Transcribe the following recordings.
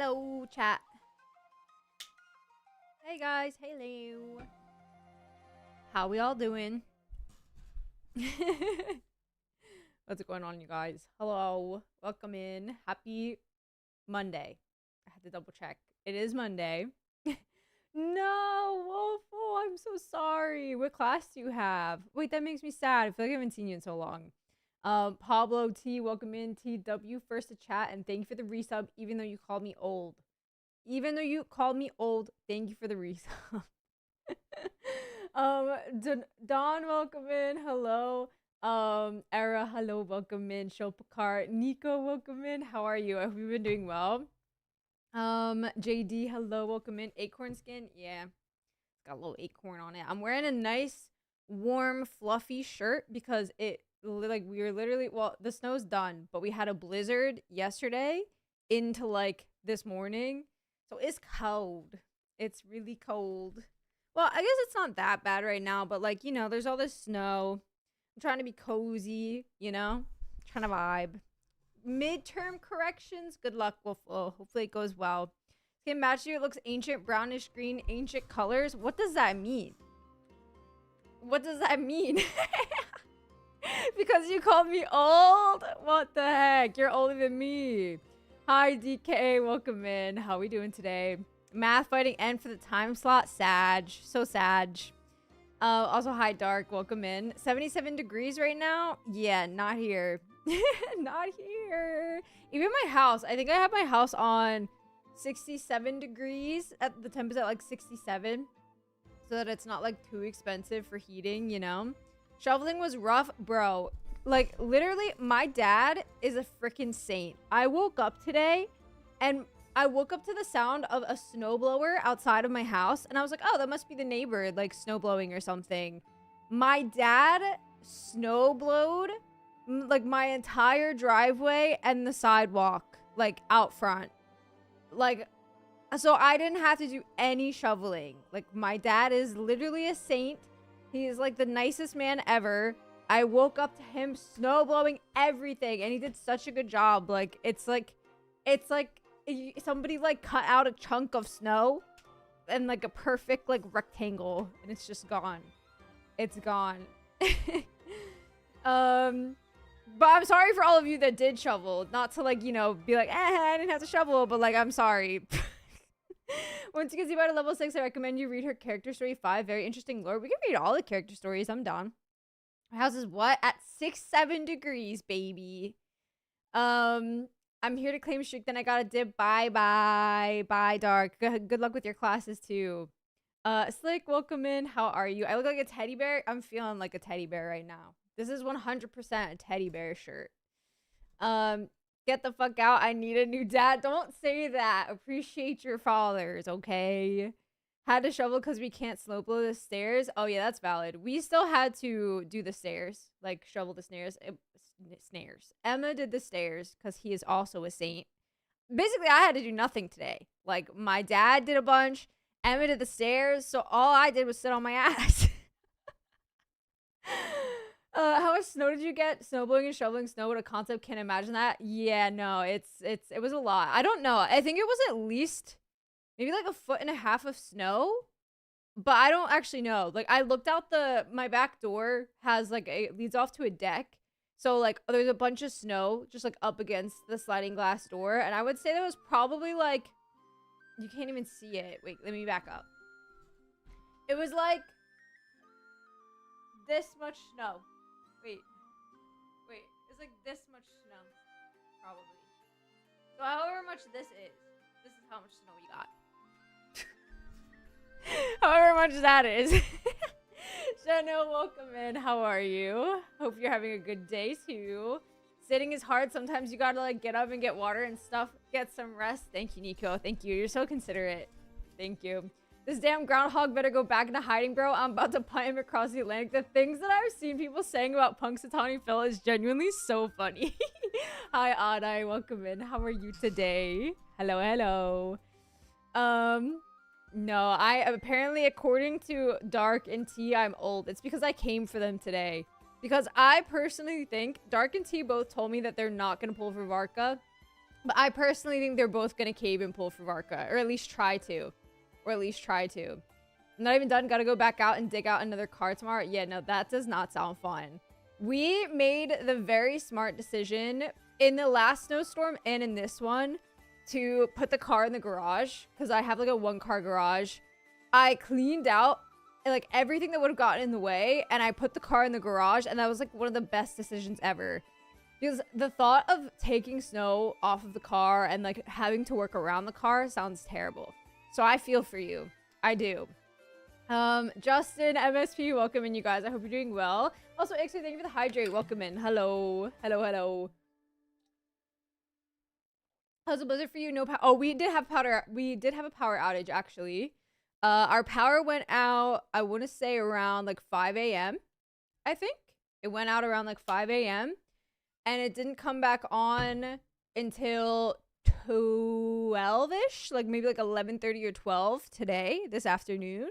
Hello, chat. Hey guys, hello. How we all doing? What's going on, you guys? Hello, welcome in. Happy Monday. I had to double check. It is Monday. No, Woeful, I'm so sorry. What class do you have? Wait, that makes me sad. I feel like I haven't seen you in so long. Pablo T, welcome in. TW, first to chat, and thank you for the resub, even though you called me old. Even though you called me old, thank you for the resub. Don, welcome in. Hello. Era, hello, welcome in. Shopakar, Nico, welcome in. How are you? Have you been doing well? JD, hello, welcome in. Acorn skin, yeah, it's got a little acorn on it. I'm wearing a nice, warm, fluffy shirt because it like we were literally the snow's done, but we had a blizzard yesterday into like this morning, so it's cold. It's really cold. Well, I guess it's not that bad right now, but like, you know, there's all this snow. I'm trying to be cozy, you know, trying to vibe. Midterm corrections, good luck, Wolfo. Hopefully it goes well. Skin match you, it looks ancient, brownish green, ancient colors. What does that mean? What does that mean? Because you called me old? What the heck? You're older than me. Hi, DK. Welcome in. How we doing today? Math fighting end for the time slot. Sag. So Sag. Also, hi, Dark. Welcome in. 77 degrees right now? Yeah, not here. Not here. Even my house. I think I have my house on 67 degrees. At the temp is at like 67. So that it's not like too expensive for heating, you know? Shoveling was rough, bro. Like, literally, my dad is a freaking saint. I woke up today, and I woke up to the sound of a snowblower outside of my house, and I was like, oh, that must be the neighbor, like, snowblowing or something. My dad snowblowed, like, my entire driveway and the sidewalk, like, out front. Like, so I didn't have to do any shoveling. Like, my dad is literally a saint. He is like the nicest man ever. I woke up to him snow blowing everything, and he did such a good job. Like, it's like somebody like cut out a chunk of snow and like a perfect like rectangle, and it's just gone. It's gone. But I'm sorry for all of you that did shovel. Not to like, you know, be like, I didn't have to shovel, but like, I'm sorry. Once you get Ziba to level 6, I recommend you read her character story 5. Very interesting lore. We can read all the character stories. I'm down. My house is what? At 7 degrees, baby. I'm here to claim streak, then I got a dip. Bye, bye. Bye, Dark. Good luck with your classes, too. Slick, welcome in. How are you? I look like a teddy bear. I'm feeling like a teddy bear right now. This is 100% a teddy bear shirt. Get the fuck out. I need a new dad. Don't say that. Appreciate your fathers, okay? Had to shovel because we can't snowblow the stairs. Oh, yeah, that's valid. We still had to do the stairs. Like, shovel the stairs. Snares. Emma did the stairs because he is also a saint. Basically, I had to do nothing today. Like, my dad did a bunch. Emma did the stairs. So all I did was sit on my ass. How much snow did you get? Snowblowing and shoveling snow, what a concept. Can't imagine that. Yeah, no, it was a lot. I don't know. I think it was at least maybe like 1.5 feet of snow, but I don't actually know. Like, I looked out my back door has like it leads off to a deck. So like there's a bunch of snow just like up against the sliding glass door, and I would say that was probably like, you can't even see it. Wait, let me back up. It was like this much snow. Wait, it's like this much snow, probably. So however much this is how much snow we got. However much that is. Chanel, welcome in. How are you? Hope you're having a good day too. Sitting is hard. Sometimes you gotta like get up and get water and stuff. Get some rest. Thank you, Nico. Thank you. You're so considerate. Thank you. This damn groundhog better go back into hiding, bro. I'm about to punt him across the Atlantic. The things that I've seen people saying about Punxsutawney Phil is genuinely so funny. Hi, Adai. Welcome in. How are you today? Hello, hello. No, I apparently, according to Dark and T, I'm old. It's because I came for them today. Because I personally think Dark and T both told me that they're not going to pull for Varka. But I personally think they're both gonna cave and pull for Varka, or at least try to. I'm not even done. Gotta go back out and dig out another car tomorrow. Yeah, no, that does not sound fun. We made the very smart decision in the last snowstorm and in this one to put the car in the garage because I have like a 1-car garage. I cleaned out like everything that would have gotten in the way and I put the car in the garage, and that was like one of the best decisions ever. Because the thought of taking snow off of the car and like having to work around the car sounds terrible. So I feel for you. I do. Justin, MSP, welcome in, you guys. I hope you're doing well. Also, Ixer, thank you for the hydrate. Welcome in. Hello. Hello. How's the blizzard for you? No power. Oh, we did have a power outage, actually. Our power went out, I want to say around like 5 a.m. I think. It went out around like 5 a.m. And it didn't come back on until 12-ish, like maybe like 11:30 or 12 today, this afternoon.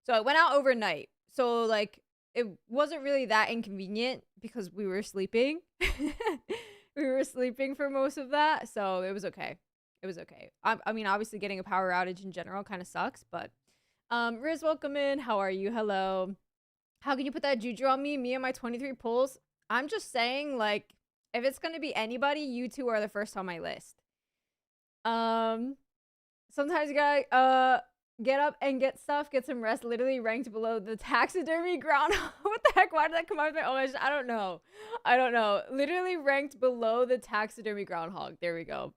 So it went out overnight. So like it wasn't really that inconvenient because we were sleeping. We were sleeping for most of that, so it was okay. It was okay. I mean, obviously getting a power outage in general kind of sucks, but Riz, welcome in. How are you? Hello. How can you put that juju on me? Me and my 23 pulls? I'm just saying, like, if it's gonna be anybody, you two are the first on my list. Sometimes you gotta get up and get stuff, get some rest. Literally ranked below the taxidermy ground. What the heck? Why did that come out of my own? I don't know. Literally ranked below the taxidermy groundhog. There we go.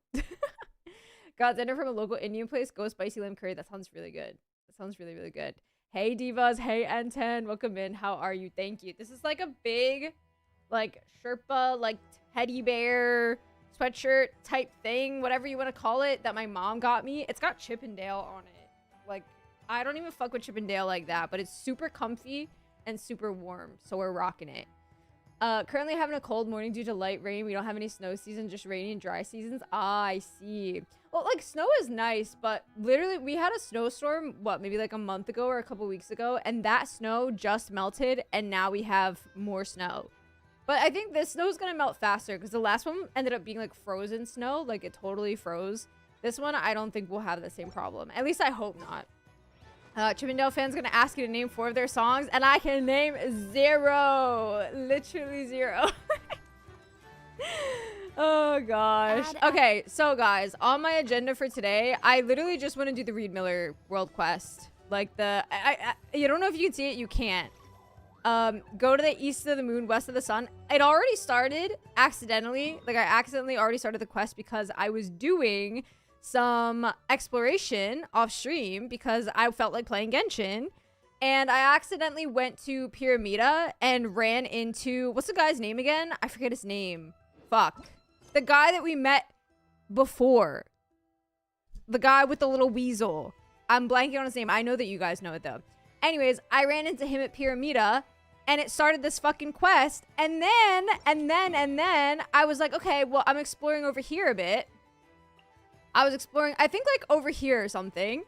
Got dinner from a local Indian place. Go spicy lamb curry. That sounds really good. That sounds really, really good. Hey divas. Hey N10. Welcome in. How are you? Thank you. This is like a big, like Sherpa, like teddy bear sweatshirt type thing, whatever you want to call it, that my mom got me. It's got Chippendale on it. Like, I don't even fuck with Chippendale like that, but it's super comfy and super warm, so we're rocking it. Currently having a cold morning due to light rain. We don't have any snow season, just rainy and dry seasons. Ah, I see. Well, like, snow is nice, but literally we had a snowstorm, what, maybe like a month ago or a couple weeks ago, and that snow just melted, and now we have more snow. But I think this snow is gonna melt faster because the last one ended up being like frozen snow, like it totally froze. This one, I don't think we'll have the same problem. At least I hope not. Chippendale fans gonna ask you to name 4 of their songs, and I can name 0. Literally 0. Oh gosh. Okay, so guys, on my agenda for today, I literally just want to do the Reed Miller World Quest. Like the, you don't know if you can see it, you can't. Go to the east of the moon, west of the sun. It already started accidentally. Like I accidentally already started the quest because I was doing some exploration off stream because I felt like playing Genshin, and I accidentally went to Pyramida and ran into, what's the guy's name again? I forget his name. Fuck. The guy that we met before. The guy with the little weasel. I'm blanking on his name. I know that you guys know it though. Anyways, I ran into him at Pyramida and it started this fucking quest, and then I was like, okay, well, I'm exploring over here a bit. I was exploring, I think like over here or something.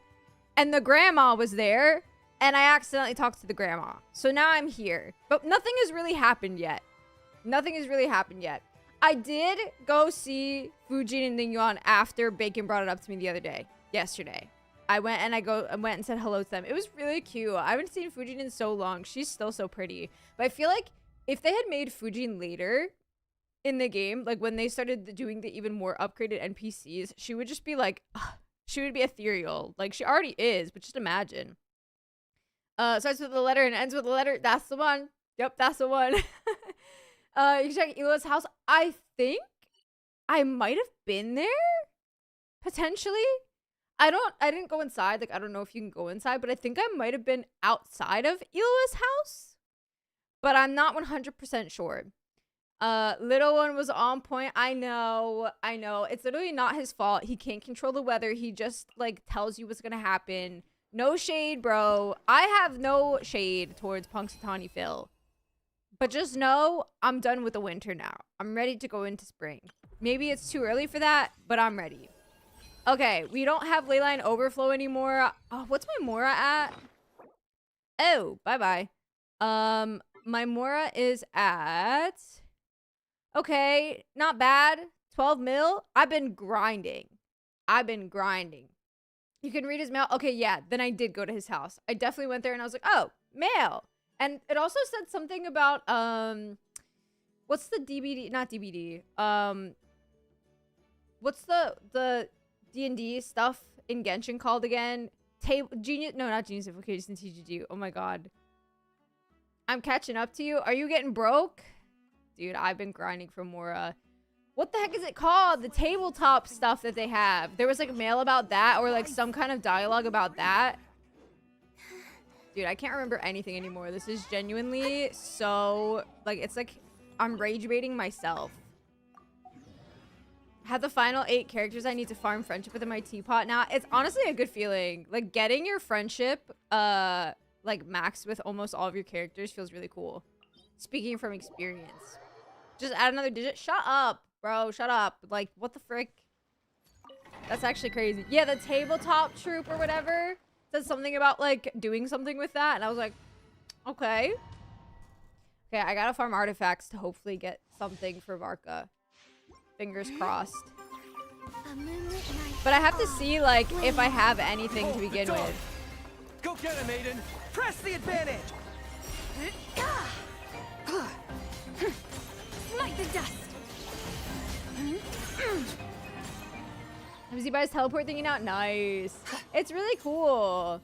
And the grandma was there. And I accidentally talked to the grandma. So now I'm here. But nothing has really happened yet. Nothing has really happened yet. I did go see Fujin and Ningyuan after Bacon brought it up to me the other day. Yesterday. I went and said hello to them. It was really cute. I haven't seen Fujin in so long. She's still so pretty. But I feel like if they had made Fujin later in the game, like when they started doing the even more upgraded NPCs, she would just be like, ugh, she would be ethereal. Like she already is, but just imagine. Starts with the letter and ends with the letter. That's the one. Yep, that's the one. You can check Elo's house. I think I might have been there. Potentially. I didn't go inside. Like, I don't know if you can go inside, but I think I might have been outside of Elo's house. But I'm not 100% sure. Little one was on point. I know. It's literally not his fault. He can't control the weather. He just, like, tells you what's gonna happen. No shade, bro. I have no shade towards Punxsutawney Phil. But just know, I'm done with the winter now. I'm ready to go into spring. Maybe it's too early for that, but I'm ready. Okay, we don't have Leyline Overflow anymore. Oh, what's my Mora at? Oh, bye-bye. My Mora is at... Okay, not bad. 12 mil? I've been grinding. You can read his mail. Okay, yeah. Then I did go to his house. I definitely went there and I was like, oh, mail. And it also said something about, what's the DBD? Not DBD. What's the D&D stuff in Genshin called again? Genius? No, not Genius Implications in TGG. Oh my god. I'm catching up to you. Are you getting broke? Dude, I've been grinding for more, what the heck is it called? The tabletop stuff that they have. There was like a mail about that or like some kind of dialogue about that. Dude, I can't remember anything anymore. This is genuinely so, like, it's like I'm rage baiting myself. Have the final 8 characters I need to farm friendship with in my teapot now. It's honestly a good feeling. Like, getting your friendship, like, maxed with almost all of your characters feels really cool. Speaking from experience. Just add another digit. Shut up, bro. Shut up. Like, what the frick? That's actually crazy. Yeah, the tabletop troop or whatever said something about, like, doing something with that. And I was like, okay. Okay, I gotta farm artifacts to hopefully get something for Varka. Fingers crossed. But I have to see, like, if I have anything to begin with. Go get him, Aiden. Press the advantage. Smite the dust. Have Z-Buy's teleport thingy out? Nice. It's really cool.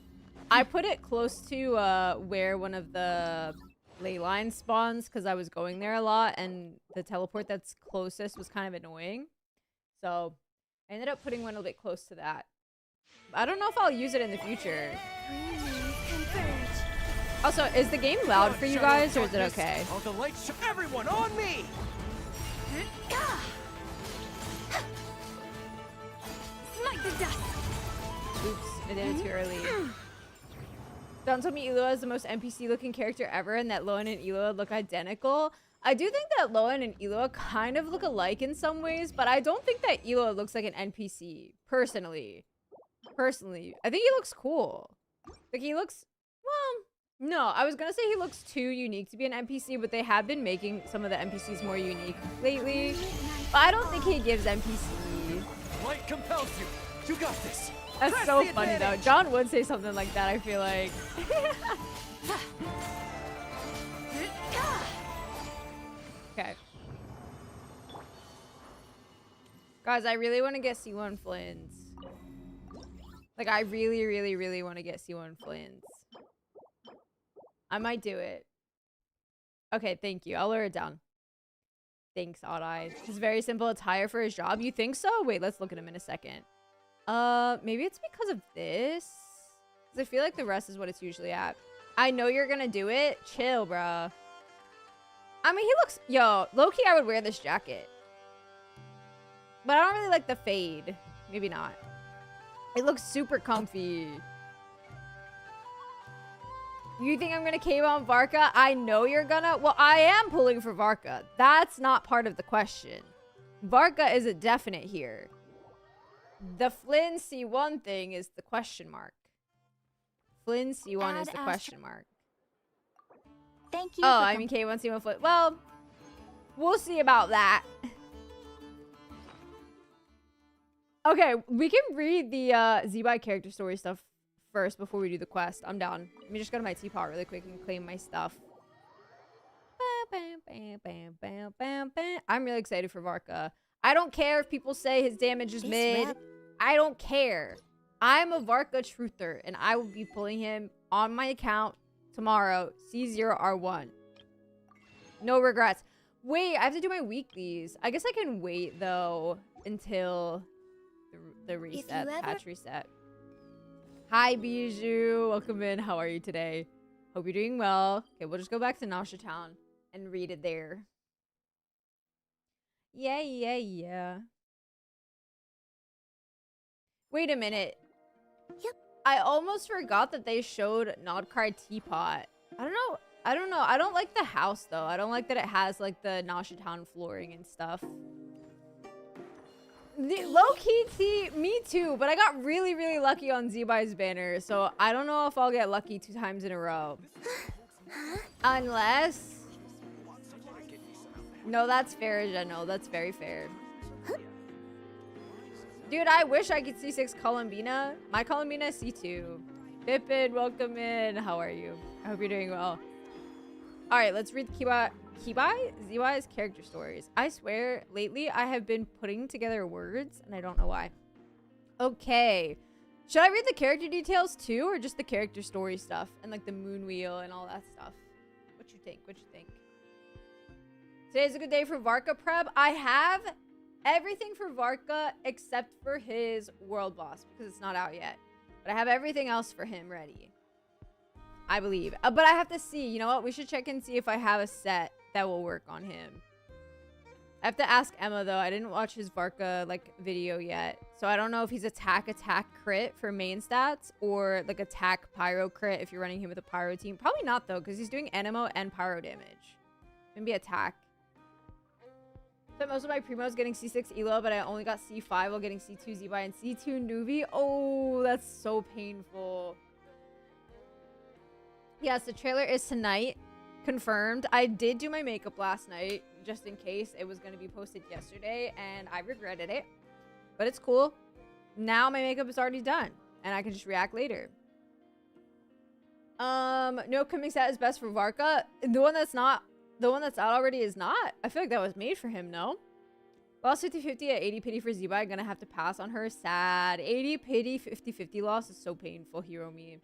I put it close to where one of the ley lines spawns because I was going there a lot and the teleport that's closest was kind of annoying. So I ended up putting one a bit close to that. I don't know if I'll use it in the future. Also, is the game loud for you guys or is it okay? All the lights show everyone on me. Smite the dust. Oops, I did it too early. Don told me Eloa is the most NPC-looking character ever and that Loan and Eloa look identical. I do think that Loan and Eloa kind of look alike in some ways, but I don't think that Eloa looks like an NPC, personally. I think he looks cool. Like, he looks... Well, no, I was gonna say he looks too unique to be an NPC, but they have been making some of the NPCs more unique lately. But I don't think he gives NPC. Light compels you. You got this. That's Press so the funny, though. advantage. John would say something like that, I feel like. Okay. Guys, I really want to get C1 Flints. Like, I really, really, really want to get C1 Flints. I might do it. Okay, thank you. I'll lower it down. Thanks, Odd Eyes. It's very simple attire for his job. You think so? Wait, let's look at him in a second. Maybe it's because of this. Because I feel like the rest is what it's usually at. I know you're gonna do it. Chill, bruh. I mean, he looks... Yo, low-key, I would wear this jacket. But I don't really like the fade. Maybe not. It looks super comfy. You think I'm gonna cave on Varka? I know you're gonna. Well, I am pulling for Varka. That's not part of the question. Varka is a definite here. The Flynn C1 thing is the question mark. Flynn C1 is the question mark. Thank you. Oh, I mean K1 C1 Flynn. Well, we'll see about that. Okay, we can read the Z-Buy character story stuff first before we do the quest. I'm down. Let me just go to my teapot really quick and claim my stuff. I'm really excited for Varka. I don't care if people say his damage is mid. I don't care. I'm a Varka truther, and I will be pulling him on my account tomorrow. C0R1. No regrets. Wait, I have to do my weeklies. I guess I can wait, though, until the reset, patch reset. Hi, Bijou. Welcome in. How are you today? Hope you're doing well. Okay, we'll just go back to Nasha Town and read it there. Yeah. Wait a minute. Yep. I almost forgot that they showed Nodcry Teapot. I don't know. I don't like the house, though. I don't like that it has, like, the Nasha Town flooring and stuff. Low-key, me too, but I got really, really lucky on Z-Buy's banner, so I don't know if I'll get lucky 2 times in a row. Unless... No, that's fair, Geno. That's very fair. Dude, I wish I could C6 Columbina. My Columbina is C2. Pippin, welcome in. How are you? I hope you're doing well. All right, let's read ZY's character stories. I swear, lately I have been putting together words, and I don't know why. Okay. Should I read the character details too, or just the character story stuff and like the moon wheel and all that stuff? What you think? What you think? Today's a good day for Varka prep. I have everything for Varka except for his world boss because it's not out yet. But I have everything else for him ready. I believe. But I have to see. You know what? We should check and see if I have a set that will work on him. I have to ask Emma though. I didn't watch his Varka like video yet. So I don't know if he's attack crit for main stats or like attack pyro crit if you're running him with a pyro team. Probably not though because he's doing Enemo and pyro damage. Maybe attack. But most of my primos getting C6 Elo, but I only got C5 while getting C2 Zby and C2 Nuvi. Oh, that's so painful. Yes, the trailer is tonight. Confirmed. I did do my makeup last night, just in case it was going to be posted yesterday, and I regretted it. But it's cool. Now my makeup is already done, and I can just react later. No coming set is best for Varka. The one that's out already is not. I feel like that was made for him, no? Lost 50-50 at 80 pity for Zby. Gonna have to pass on her. Sad. 80 pity, 50-50 loss is so painful, hero me.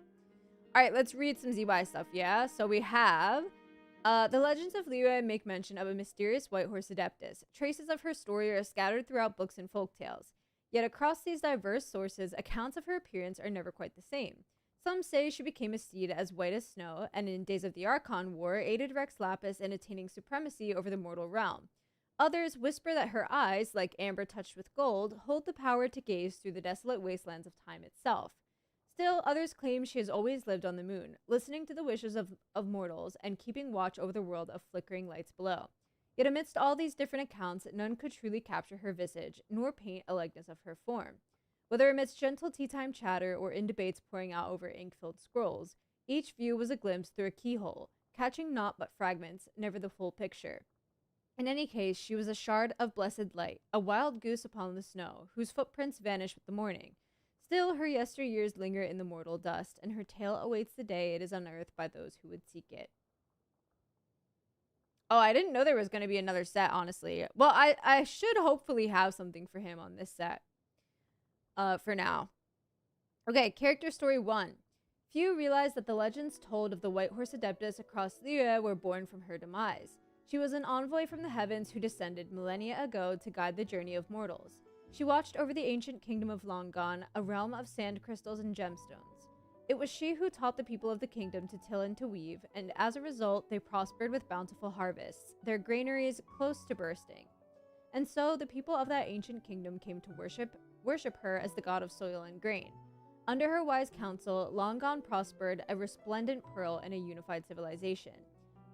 Alright, let's read some Zby stuff, yeah? So we have... the legends of Liyue make mention of a mysterious white horse adeptus. Traces of her story are scattered throughout books and folktales. Yet across these diverse sources, accounts of her appearance are never quite the same. Some say she became a steed as white as snow, and in Days of the Archon War, aided Rex Lapis in attaining supremacy over the mortal realm. Others whisper that her eyes, like amber touched with gold, hold the power to gaze through the desolate wastelands of time itself. Still, others claim she has always lived on the moon, listening to the wishes of mortals and keeping watch over the world of flickering lights below. Yet amidst all these different accounts, none could truly capture her visage, nor paint a likeness of her form. Whether amidst gentle tea-time chatter or in debates pouring out over ink-filled scrolls, each view was a glimpse through a keyhole, catching naught but fragments, never the full picture. In any case, she was a shard of blessed light, a wild goose upon the snow, whose footprints vanish with the morning. Still, her yesteryears linger in the mortal dust, and her tale awaits the day it is unearthed by those who would seek it. Oh, I didn't know there was going to be another set, honestly. Well, I should hopefully have something for him on this set. For now. Okay, character story 1. Few realize that the legends told of the White Horse Adeptus across Liyue were born from her demise. She was an envoy from the heavens who descended millennia ago to guide the journey of mortals. She watched over the ancient kingdom of Long Gone, a realm of sand crystals and gemstones. It was she who taught the people of the kingdom to till and to weave, and as a result, they prospered with bountiful harvests, their granaries close to bursting. And so the people of that ancient kingdom came to worship her as the god of soil and grain. Under her wise counsel, Long Gone prospered, a resplendent pearl in a unified civilization.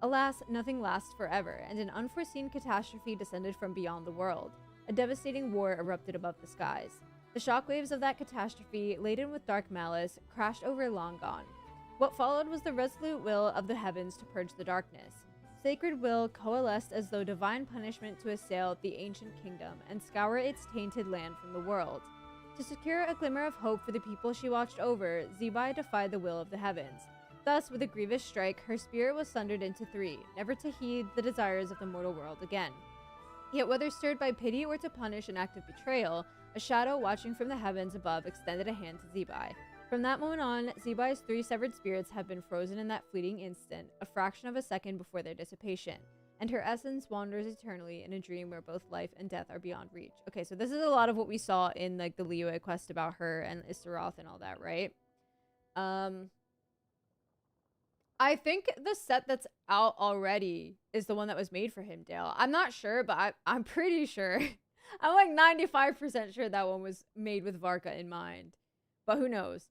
Alas, nothing lasts forever, and an unforeseen catastrophe descended from beyond the world. A devastating war erupted above the skies. The shockwaves of that catastrophe, laden with dark malice, crashed over Long Gone. What followed was the resolute will of the heavens to purge the darkness. Sacred will coalesced as though divine punishment to assail the ancient kingdom and scour its tainted land from the world. To secure a glimmer of hope for the people she watched over, Zby defied the will of the heavens. Thus, with a grievous strike, her spirit was sundered into 3, never to heed the desires of the mortal world again. Yet whether stirred by pity or to punish an act of betrayal, a shadow watching from the heavens above extended a hand to Zby. From that moment on, Zby's 3 severed spirits have been frozen in that fleeting instant, a fraction of a second before their dissipation, and her essence wanders eternally in a dream where both life and death are beyond reach. Okay, so this is a lot of what we saw in like the Liyue quest about her and Istaroth and all that, right? I think the set that's out already is the one that was made for him, Dale. I'm not sure, but I'm pretty sure. I'm like 95% sure that one was made with Varka in mind. But who knows?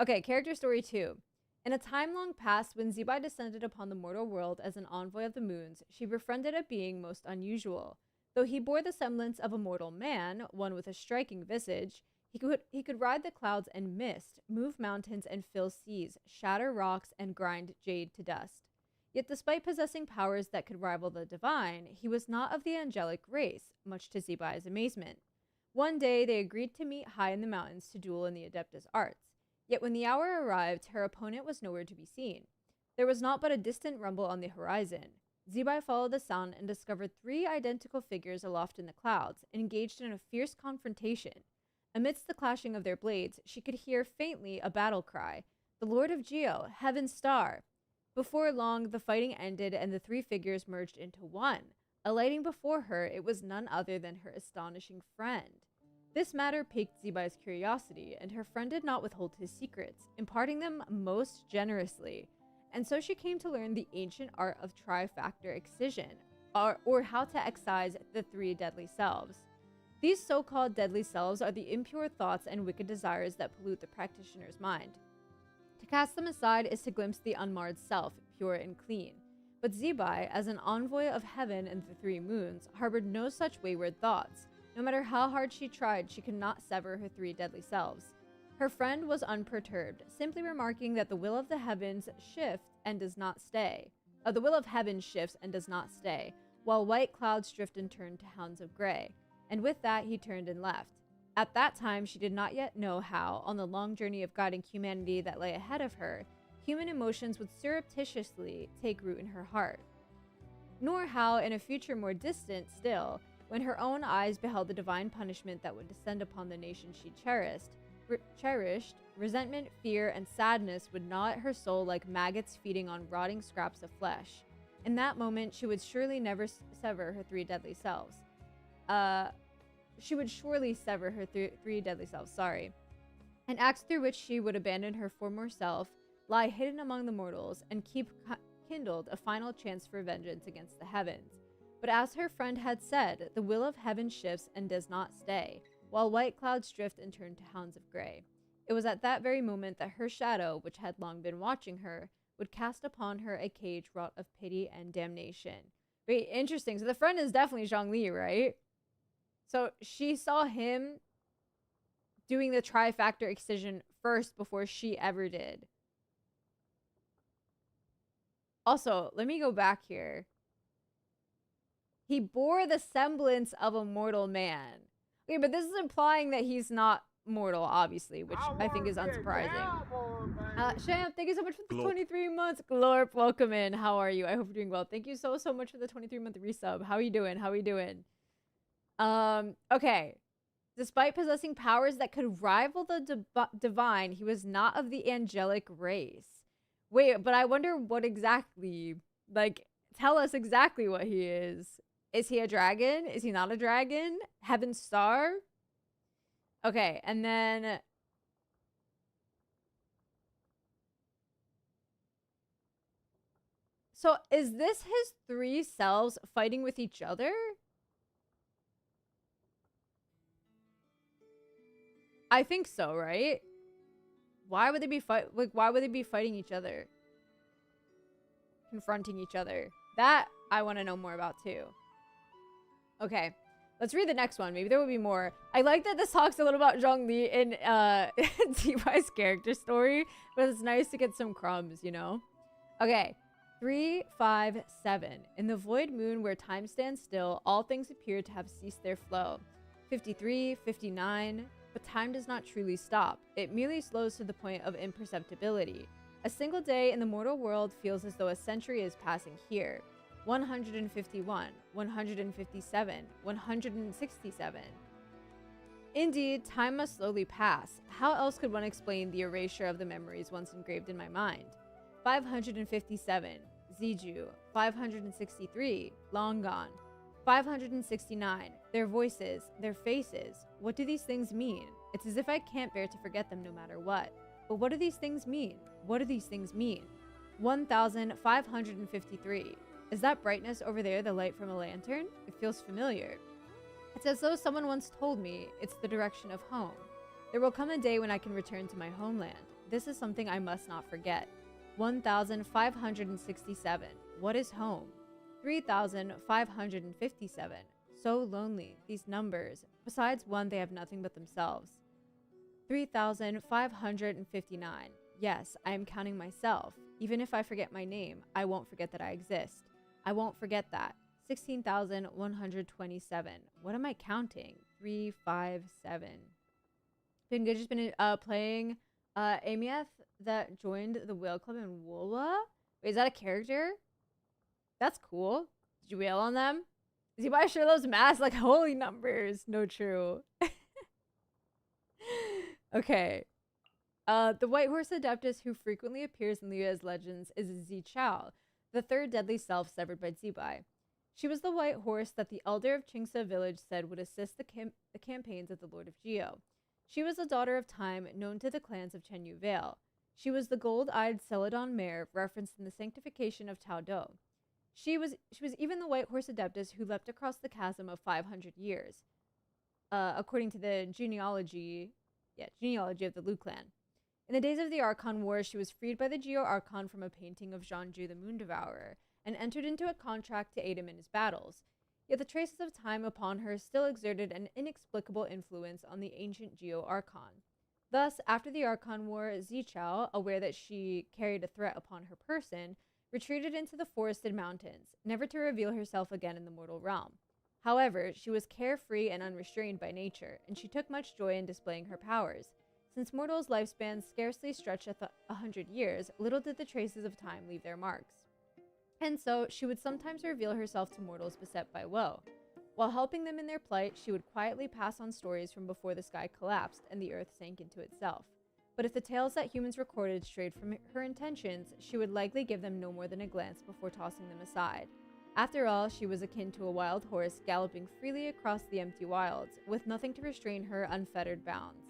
Okay, character story 2. In a time long past, when Zby descended upon the mortal world as an envoy of the moons, she befriended a being most unusual. Though he bore the semblance of a mortal man, one with a striking visage, he could ride the clouds and mist, move mountains and fill seas, shatter rocks and grind jade to dust. Yet despite possessing powers that could rival the divine, he was not of the angelic race, much to Zby's amazement. One day, they agreed to meet high in the mountains to duel in the Adeptus arts. Yet when the hour arrived, her opponent was nowhere to be seen. There was naught but a distant rumble on the horizon. Zebai followed the sound and discovered 3 identical figures aloft in the clouds, engaged in a fierce confrontation. Amidst the clashing of their blades, she could hear faintly a battle cry, "The Lord of Geo, Heaven's Star!" Before long, the fighting ended and the 3 figures merged into one. Alighting before her, it was none other than her astonishing friend. This matter piqued Zebai's curiosity, and her friend did not withhold his secrets, imparting them most generously. And so she came to learn the ancient art of trifactor excision, or how to excise the 3 deadly selves. These so-called deadly selves are the impure thoughts and wicked desires that pollute the practitioner's mind. To cast them aside is to glimpse the unmarred self, pure and clean. But Zebai, as an envoy of heaven and the 3 moons, harbored no such wayward thoughts. No matter how hard she tried, she could not sever her 3 deadly selves. Her friend was unperturbed, simply remarking that the will of the heavens shifts and does not stay. The will of heaven shifts and does not stay, while white clouds drift and turn to hounds of gray. And with that, he turned and left. At that time, she did not yet know how, on the long journey of guiding humanity that lay ahead of her, human emotions would surreptitiously take root in her heart. Nor how, in a future more distant still, when her own eyes beheld the divine punishment that would descend upon the nation she cherished, resentment, fear, and sadness would gnaw at her soul like maggots feeding on rotting scraps of flesh. In that moment, she would surely never sever her 3 deadly selves. She would surely sever her 3 deadly selves, an act through which she would abandon her former self, lie hidden among the mortals, and keep kindled a final chance for vengeance against the heavens. But as her friend had said, the will of heaven shifts and does not stay, while white clouds drift and turn to hounds of gray. It was at that very moment that her shadow, which had long been watching her, would cast upon her a cage wrought of pity and damnation. Very interesting. So the friend is definitely Zhongli, right? So she saw him doing the trifactor excision first before she ever did. Also, let me go back here. He bore the semblance of a mortal man. Okay, but this is implying that he's not mortal, obviously, which I think is unsurprising. Sham, thank you so much for the 23 months. Glorp, welcome in. How are you? I hope you're doing well. Thank you so much for the 23-month resub. How are you doing? How are you doing? Okay. Despite possessing powers that could rival the divine, he was not of the angelic race. Wait, but I wonder what exactly, like, tell us exactly what he is. Is he a dragon? Is he not a dragon? Heaven's Star? Okay, and then... So, is this his 3 selves fighting with each other? I think so, right? Why would they be why would they be fighting each other? Confronting each other. That I want to know more about too. Okay. Let's read the next one. Maybe there will be more. I like that this talks a little about Zhongli in T.Y.'s character story, but it's nice to get some crumbs, you know? Okay. 357. In the void moon where time stands still, all things appear to have ceased their flow. 53, 59. But time does not truly stop. It merely slows to the point of imperceptibility. A single day in the mortal world feels as though a century is passing here. 151, 157, 167. Indeed, time must slowly pass. How else could one explain the erasure of the memories once engraved in my mind? 557, Ziju. 563, long gone. 569, their voices, their faces. What do these things mean? It's as if I can't bear to forget them no matter what. But what do these things mean? What do these things mean? 1553. Is that brightness over there the light from a lantern? It feels familiar. It's as though someone once told me it's the direction of home. There will come a day when I can return to my homeland. This is something I must not forget. 1567. What is home? 3557. So lonely, these numbers. Besides one, they have nothing but themselves. 3559. Yes, I am counting myself. Even if I forget my name, I won't forget that I exist. I won't forget that. 16,127. What am I counting? 357. Been good. Just been playing Amieth that joined the whale club in Woolwa. Wait, is that a character? That's cool. Did you wail on them? Is he by sure loves mass? Like, holy numbers. No, true. Okay. The White Horse Adeptus who frequently appears in Lia's legends is Zichao, the third deadly self severed by Zibai. She was the white horse that the elder of Qingsa village said would assist the campaigns of the Lord of Geo. She was a daughter of time known to the clans of Chenyu Vale. She was the gold-eyed Celadon mare referenced in the sanctification of Tao Do. She was even the White Horse Adeptus who leapt across the chasm of 500 years, according to the genealogy of the Lu clan. In the days of the Archon Wars, she was freed by the Geo Archon from a painting of Zhanju the Moon Devourer, and entered into a contract to aid him in his battles. Yet the traces of time upon her still exerted an inexplicable influence on the ancient Geo Archon. Thus, after the Archon War, Zichao, aware that she carried a threat upon her person, retreated into the forested mountains, never to reveal herself again in the mortal realm. However, she was carefree and unrestrained by nature, and she took much joy in displaying her powers. Since mortals' lifespans scarcely stretch 100 years, little did the traces of time leave their marks. And so, she would sometimes reveal herself to mortals beset by woe. While helping them in their plight, she would quietly pass on stories from before the sky collapsed and the earth sank into itself. But if the tales that humans recorded strayed from her intentions, she would likely give them no more than a glance before tossing them aside. After all, she was akin to a wild horse galloping freely across the empty wilds, with nothing to restrain her unfettered bounds.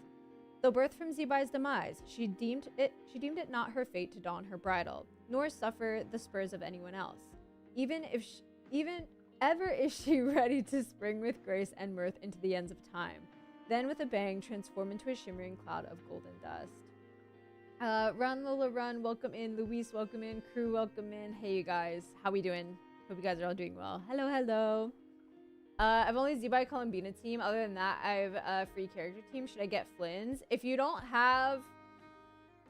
Though birthed from Zibai's demise, she deemed it not her fate to don her bridle, nor suffer the spurs of anyone else. Even ever is she ready to spring with grace and mirth into the ends of time, then with a bang transform into a shimmering cloud of golden dust. Run Lola Run, welcome in. Luis, welcome in. Crew, welcome in. Hey you guys, how we doing? Hope you guys are all doing well. Hello, hello. I've only Zibai Columbina team. Other than that, I have a free character team. Should I get Flynn's? If you don't have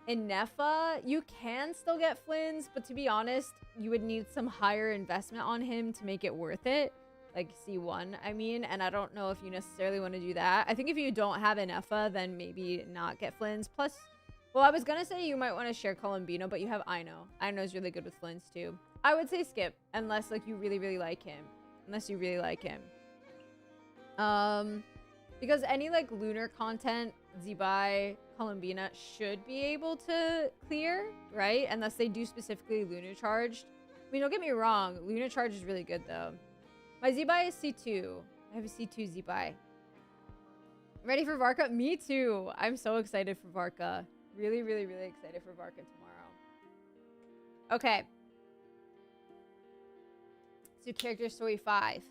Inefa, you can still get Flynn's, but to be honest, you would need some higher investment on him to make it worth it. Like C1, I mean, and I don't know if you necessarily want to do that. I think if you don't have Inefa, then maybe not get Flynn's. Plus, well, I was gonna say you might want to share Columbino, but you have Aino. Aino's really good with Flynn's too. I would say skip, unless like you really, really like him. Unless you really like him. Because any like lunar content, Zibai, Columbina should be able to clear, right? Unless they do specifically lunar charged. I mean, don't get me wrong, lunar charge is really good though. My Zibai is C2. I have a C2 Zibai. Ready for Varka? Me too. I'm so excited for Varka. Really, really, really excited for Varka tomorrow. Okay. So character story 5.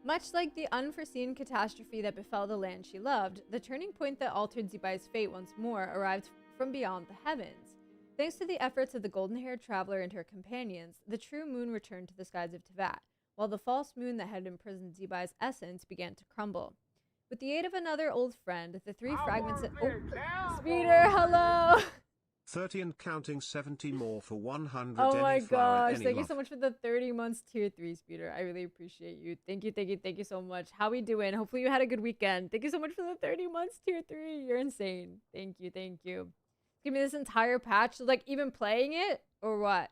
Much like the unforeseen catastrophe that befell the land she loved, the turning point that altered Zibai's fate once more arrived from beyond the heavens. Thanks to the efforts of the golden-haired traveler and her companions, the true moon returned to the skies of Teyvat, while the false moon that had imprisoned Zibai's essence began to crumble. With the aid of another old friend, the three fragments of— Oh, Speeder, hello! 30 and counting, 70 more for 100. Oh my gosh, any thank you love. so much for the 30 months tier 3, Speeder. I really appreciate you. Thank you, thank you, thank you so much. How we doing? Hopefully you had a good weekend. Thank you so much for the 30 months tier 3. You're insane. Thank you, thank you. Give me this entire patch, like even playing it or what?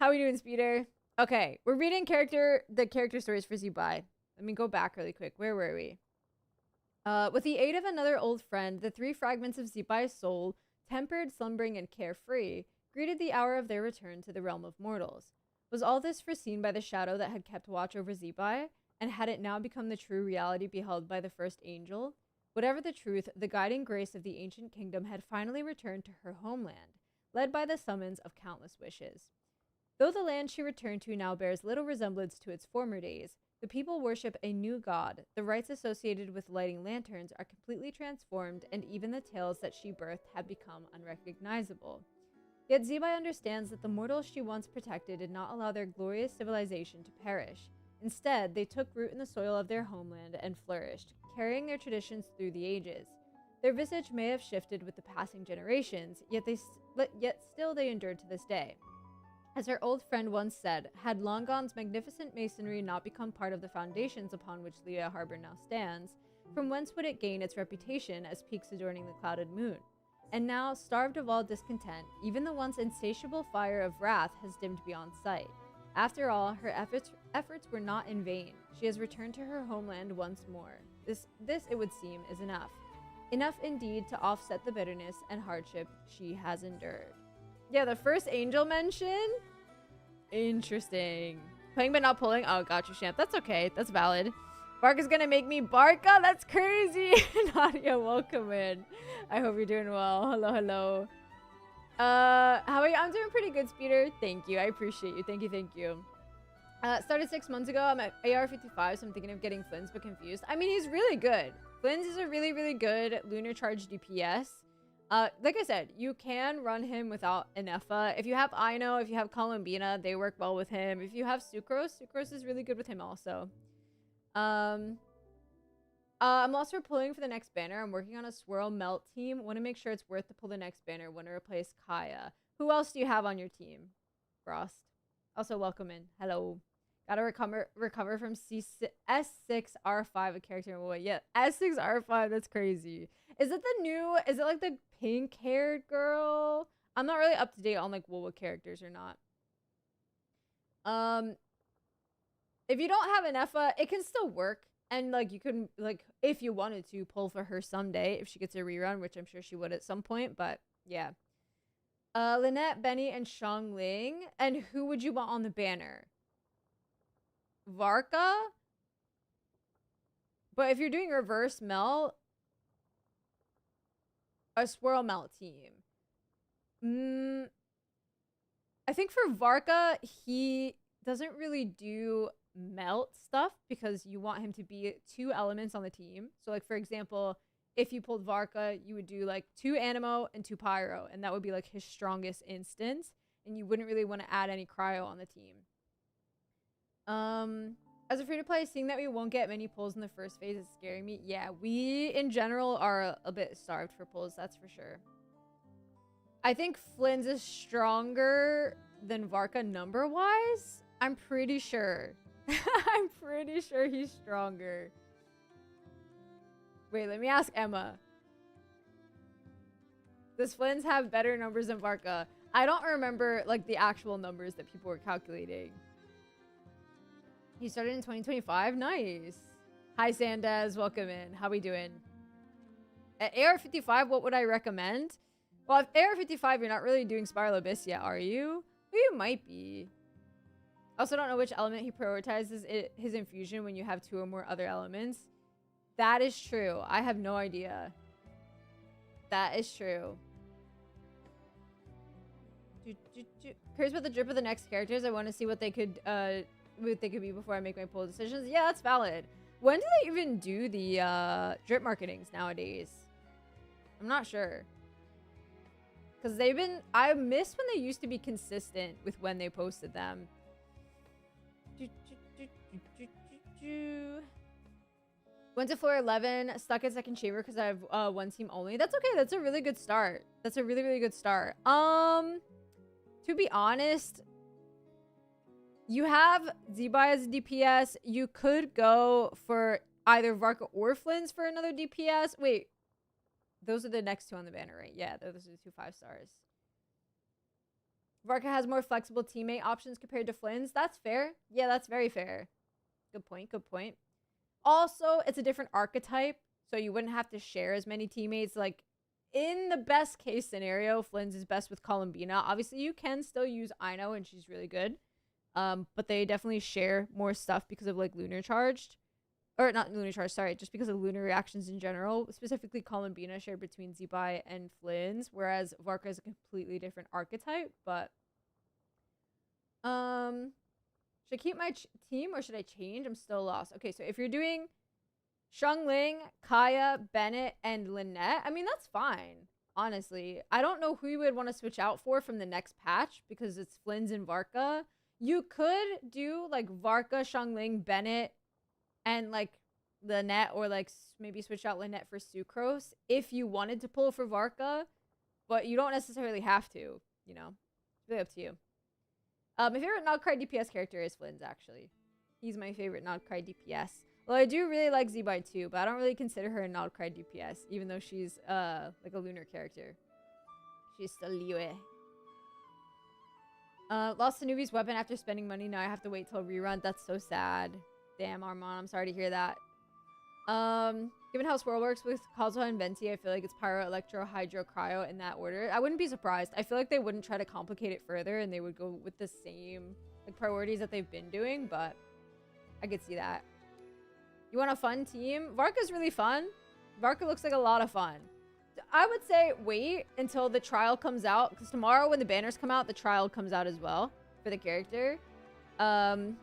How we doing, Speeder? Okay, we're reading the character stories for Zibai. Let me go back really quick. Where were we? With the aid of another old friend, the three fragments of Zibai's soul, tempered, slumbering, and carefree, greeted the hour of their return to the realm of mortals. Was all this foreseen by the shadow that had kept watch over Zibai, and had it now become the true reality beheld by the first angel? Whatever the truth, the guiding grace of the ancient kingdom had finally returned to her homeland, led by the summons of countless wishes. Though the land she returned to now bears little resemblance to its former days, the people worship a new god, the rites associated with lighting lanterns are completely transformed, and even the tales that she birthed have become unrecognizable. Yet Zibai understands that the mortals she once protected did not allow their glorious civilization to perish. Instead, they took root in the soil of their homeland and flourished, carrying their traditions through the ages. Their visage may have shifted with the passing generations, yet still they endured to this day. As her old friend once said, had Longon's magnificent masonry not become part of the foundations upon which Leah Harbor now stands, from whence would it gain its reputation as peaks adorning the clouded moon? And now, starved of all discontent, even the once insatiable fire of wrath has dimmed beyond sight. After all, her efforts were not in vain. She has returned to her homeland once more. This, it would seem, is enough. Enough indeed to offset the bitterness and hardship she has endured. Yeah, the first angel mention? Interesting. Playing but not pulling? Oh, gotcha, Champ. That's okay. That's valid. Bark is gonna make me Barca? That's crazy. Nadia, welcome in. I hope you're doing well. Hello, hello. How are you? I'm doing pretty good, Speeder. Thank you. I appreciate you. Thank you, thank you. Started 6 months ago. I'm at AR-55, so I'm thinking of getting Flynn's, but confused. I mean, he's really good. Flynn's is a really, really good lunar charge DPS. Like I said, you can run him without Inefa. If you have Ino, if you have Columbina, they work well with him. If you have Sucrose, Sucrose is really good with him also. I'm also pulling for the next banner. I'm working on a Swirl Melt team. Want to make sure it's worth to pull the next banner. Want to replace Kaya. Who else do you have on your team? Frost. Also, welcome in. Hello. Gotta recover from S6R5, a character in WoW. Yeah, S6R5, that's crazy. Is it the new, is it like the pink-haired girl? I'm not really up to date on like WoW characters or not. If you don't have an Effa, it can still work. And like you can, like, if you wanted to, pull for her someday if she gets a rerun, which I'm sure she would at some point, but yeah. Lynette, Benny, and Xiangling. And who would you want on the banner? Varka? But if you're doing reverse melt, a swirl melt team. I think for Varka, he doesn't really do melt stuff because you want him to be 2 elements on the team. So like, for example, if you pulled Varka, you would do like 2 Animo and 2 Pyro, and that would be like his strongest instance, and you wouldn't really want to add any Cryo on the team. As a free-to-play, seeing that we won't get many pulls in the first phase is scaring me. Yeah, we in general are a bit starved for pulls, that's for sure. I think Flynn's is stronger than Varka number-wise. I'm pretty sure. I'm pretty sure he's stronger. Wait, let me ask Emma. Does Flynn's have better numbers than Varka? I don't remember like the actual numbers that people were calculating. He started in 2025? Nice. Hi, Sandaz. Welcome in. How we doing? At AR-55, what would I recommend? Well, if AR-55, you're not really doing Spiral Abyss yet, are you? Well, you might be. Also, don't know which element he prioritizes his infusion when you have 2 or more other elements. That is true. I have no idea. That is true. Curious about the drip of the next characters. I want to see what they could be before I make my pull decisions. Yeah, that's valid. When do they even do the drip marketings nowadays? I'm not sure. Because they've been... I miss when they used to be consistent with when they posted them. Went to floor 11, stuck at second chamber because I have 1 team only. That's okay. That's a really good start. That's a really, really good start. To be honest... You have Zebai as a DPS. You could go for either Varka or Flynn's for another DPS. Wait. Those are the next 2 on the banner, right? Yeah, those are the 2 5-stars. Varka has more flexible teammate options compared to Flynn's. That's fair. Yeah, that's very fair. Good point, good point. Also, it's a different archetype, so you wouldn't have to share as many teammates. Like, in the best case scenario, Flynn's is best with Columbina. Obviously, you can still use Ino, and she's really good. But they definitely share more stuff because of like lunar charged, or not lunar charged, sorry, just because of lunar reactions in general. Specifically, Columbina shared between Zebai and Flynn's, whereas Varka is a completely different archetype. But should I keep my team or should I change? I'm still lost. Okay, so if you're doing Xiangling, Kaya, Bennett, and Lynette, I mean that's fine. Honestly, I don't know who you would want to switch out for from the next patch because it's Flynn's and Varka. You could do, like, Varka, Xiangling, Bennett, and, like, Lynette, or, like, maybe switch out Lynette for Sucrose if you wanted to pull for Varka, but you don't necessarily have to, you know? It's really up to you. My favorite not cry DPS character is Flynn's, actually. He's my favorite not cry DPS. Well, I do really like Z-Bite too, but I don't really consider her a not cry DPS, even though she's like a lunar character. She's still Liyue. Lost a newbie's weapon after spending money. Now I have to wait till rerun. That's so sad. Damn, Armand, I'm sorry to hear that. Given how Swirl works with Kazuha and Venti, I feel like it's Pyro, Electro, Hydro, Cryo in that order. I wouldn't be surprised. I feel like they wouldn't try to complicate it further and they would go with the same like priorities that they've been doing, but I could see that. You want a fun team? Varka's really fun. Varka looks like a lot of fun. I would say wait until the trial comes out, because tomorrow when the banners come out, the trial comes out as well for the character. So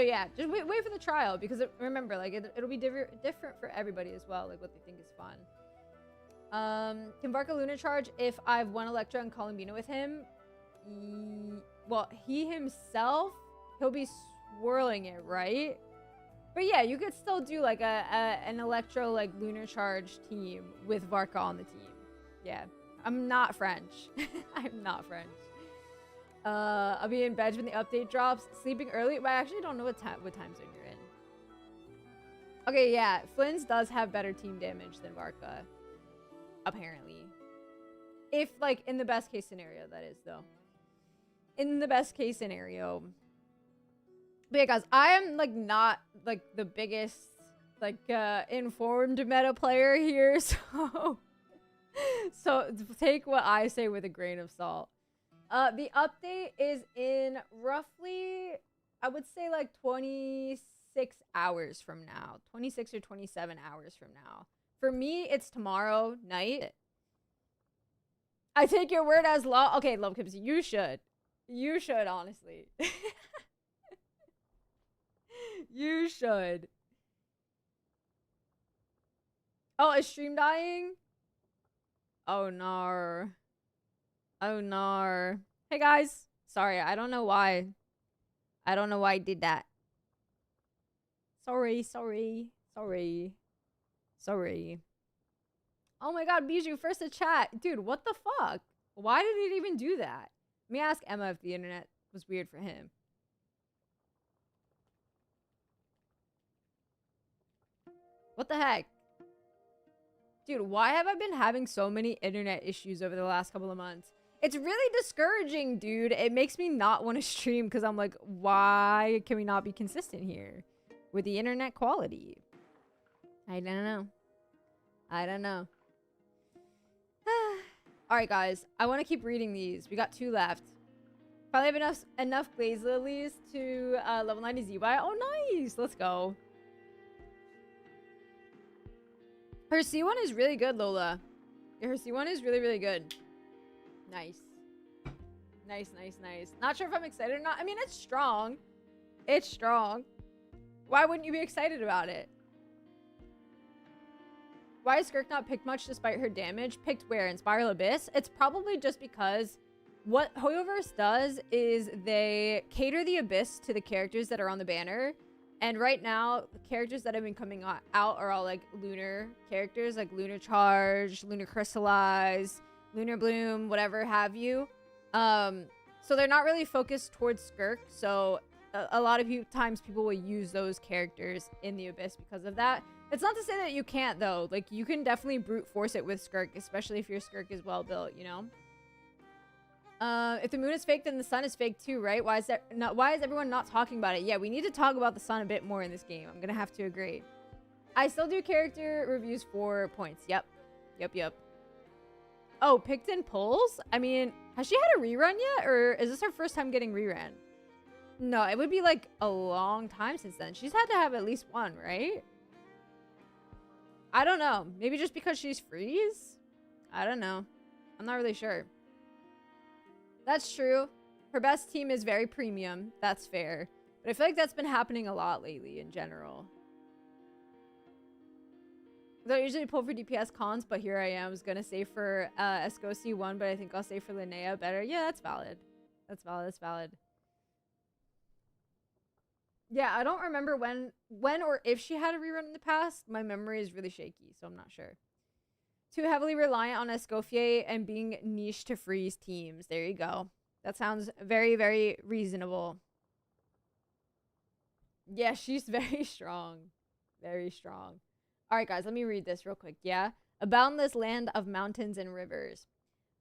yeah, just wait for the trial, because remember, like it'll be different for everybody as well, like what they think is fun. Can Varka Luna charge if I've won Electra and Columbina with him? Well, he himself, he'll be swirling it, right? But yeah, you could still do like an Electro like lunar charge team with Varka on the team. Yeah, I'm not French. I'm not French. I'll be in bed when the update drops. Sleeping early, but I actually don't know what time zone you're in. Okay, yeah, Flynn's does have better team damage than Varka, apparently. If like in the best case scenario, that is though. In the best case scenario. But yeah, guys, I am like not like the biggest like informed meta player here, so take what I say with a grain of salt. The update is in roughly, I would say like 26 hours from now. 26 or 27 hours from now. For me, it's tomorrow night. I take your word as law. Okay, Love Kips, you should. You should, honestly. You should. Oh, is stream dying? Oh, no. Oh, no. Hey, guys. Sorry, I don't know why. I don't know why I did that. Sorry. Oh my god, Bijou, first to chat. Dude, what the fuck? Why did it even do that? Let me ask Emma if the internet was weird for him. What the heck? Dude, why have I been having so many internet issues over the last couple of months? It's really discouraging, dude. It makes me not want to stream because I'm like, why can we not be consistent here with the internet quality? I don't know. Alright, guys. I want to keep reading these. We got 2 left. Finally have enough Blaze Lilies to level 90 Z-Buy. Oh, nice. Let's go. Her C1 is really good, Lola. Yeah, her C1 is really, really good. Nice. Nice. Not sure if I'm excited or not. I mean, it's strong. It's strong. Why wouldn't you be excited about it? Why is Skirk not picked much despite her damage? Picked where? In Spiral Abyss? It's probably just because what Hoyoverse does is they cater the Abyss to the characters that are on the banner. And right now, the characters that have been coming out are all like lunar characters, like Lunar Charge, Lunar Crystallize, Lunar Bloom, whatever have you. So they're not really focused towards Skirk. So a lot of times people will use those characters in the Abyss because of that. It's not to say that you can't though. Like you can definitely brute force it with Skirk, especially if your Skirk is well built, you know? If the moon is fake, then the sun is fake too, right? Why is everyone not talking about it? Yeah, we need to talk about the sun a bit more in this game. I'm gonna have to agree. I still do character reviews for points. Yep. Oh, picked in pulls? I mean, has she had a rerun yet? Or is this her first time getting rerun? No, it would be like a long time since then. She's had to have at least one, right? I don't know. Maybe just because she's freeze? I don't know. I'm not really sure. That's true. Her best team is very premium. That's fair. But I feel like that's been happening a lot lately in general. I don't usually pull for DPS cons, but here I am. I was going to say for Escosi 1, but I think I'll say for Linnea better. Yeah, that's valid. That's valid. Yeah, I don't remember when or if she had a rerun in the past. My memory is really shaky, so I'm not sure. Too heavily reliant on Escoffier and being niche to freeze teams. There you go. That sounds very, very reasonable. Yeah, she's very strong. Very strong. All right, guys, let me read this real quick. Yeah. A boundless land of mountains and rivers.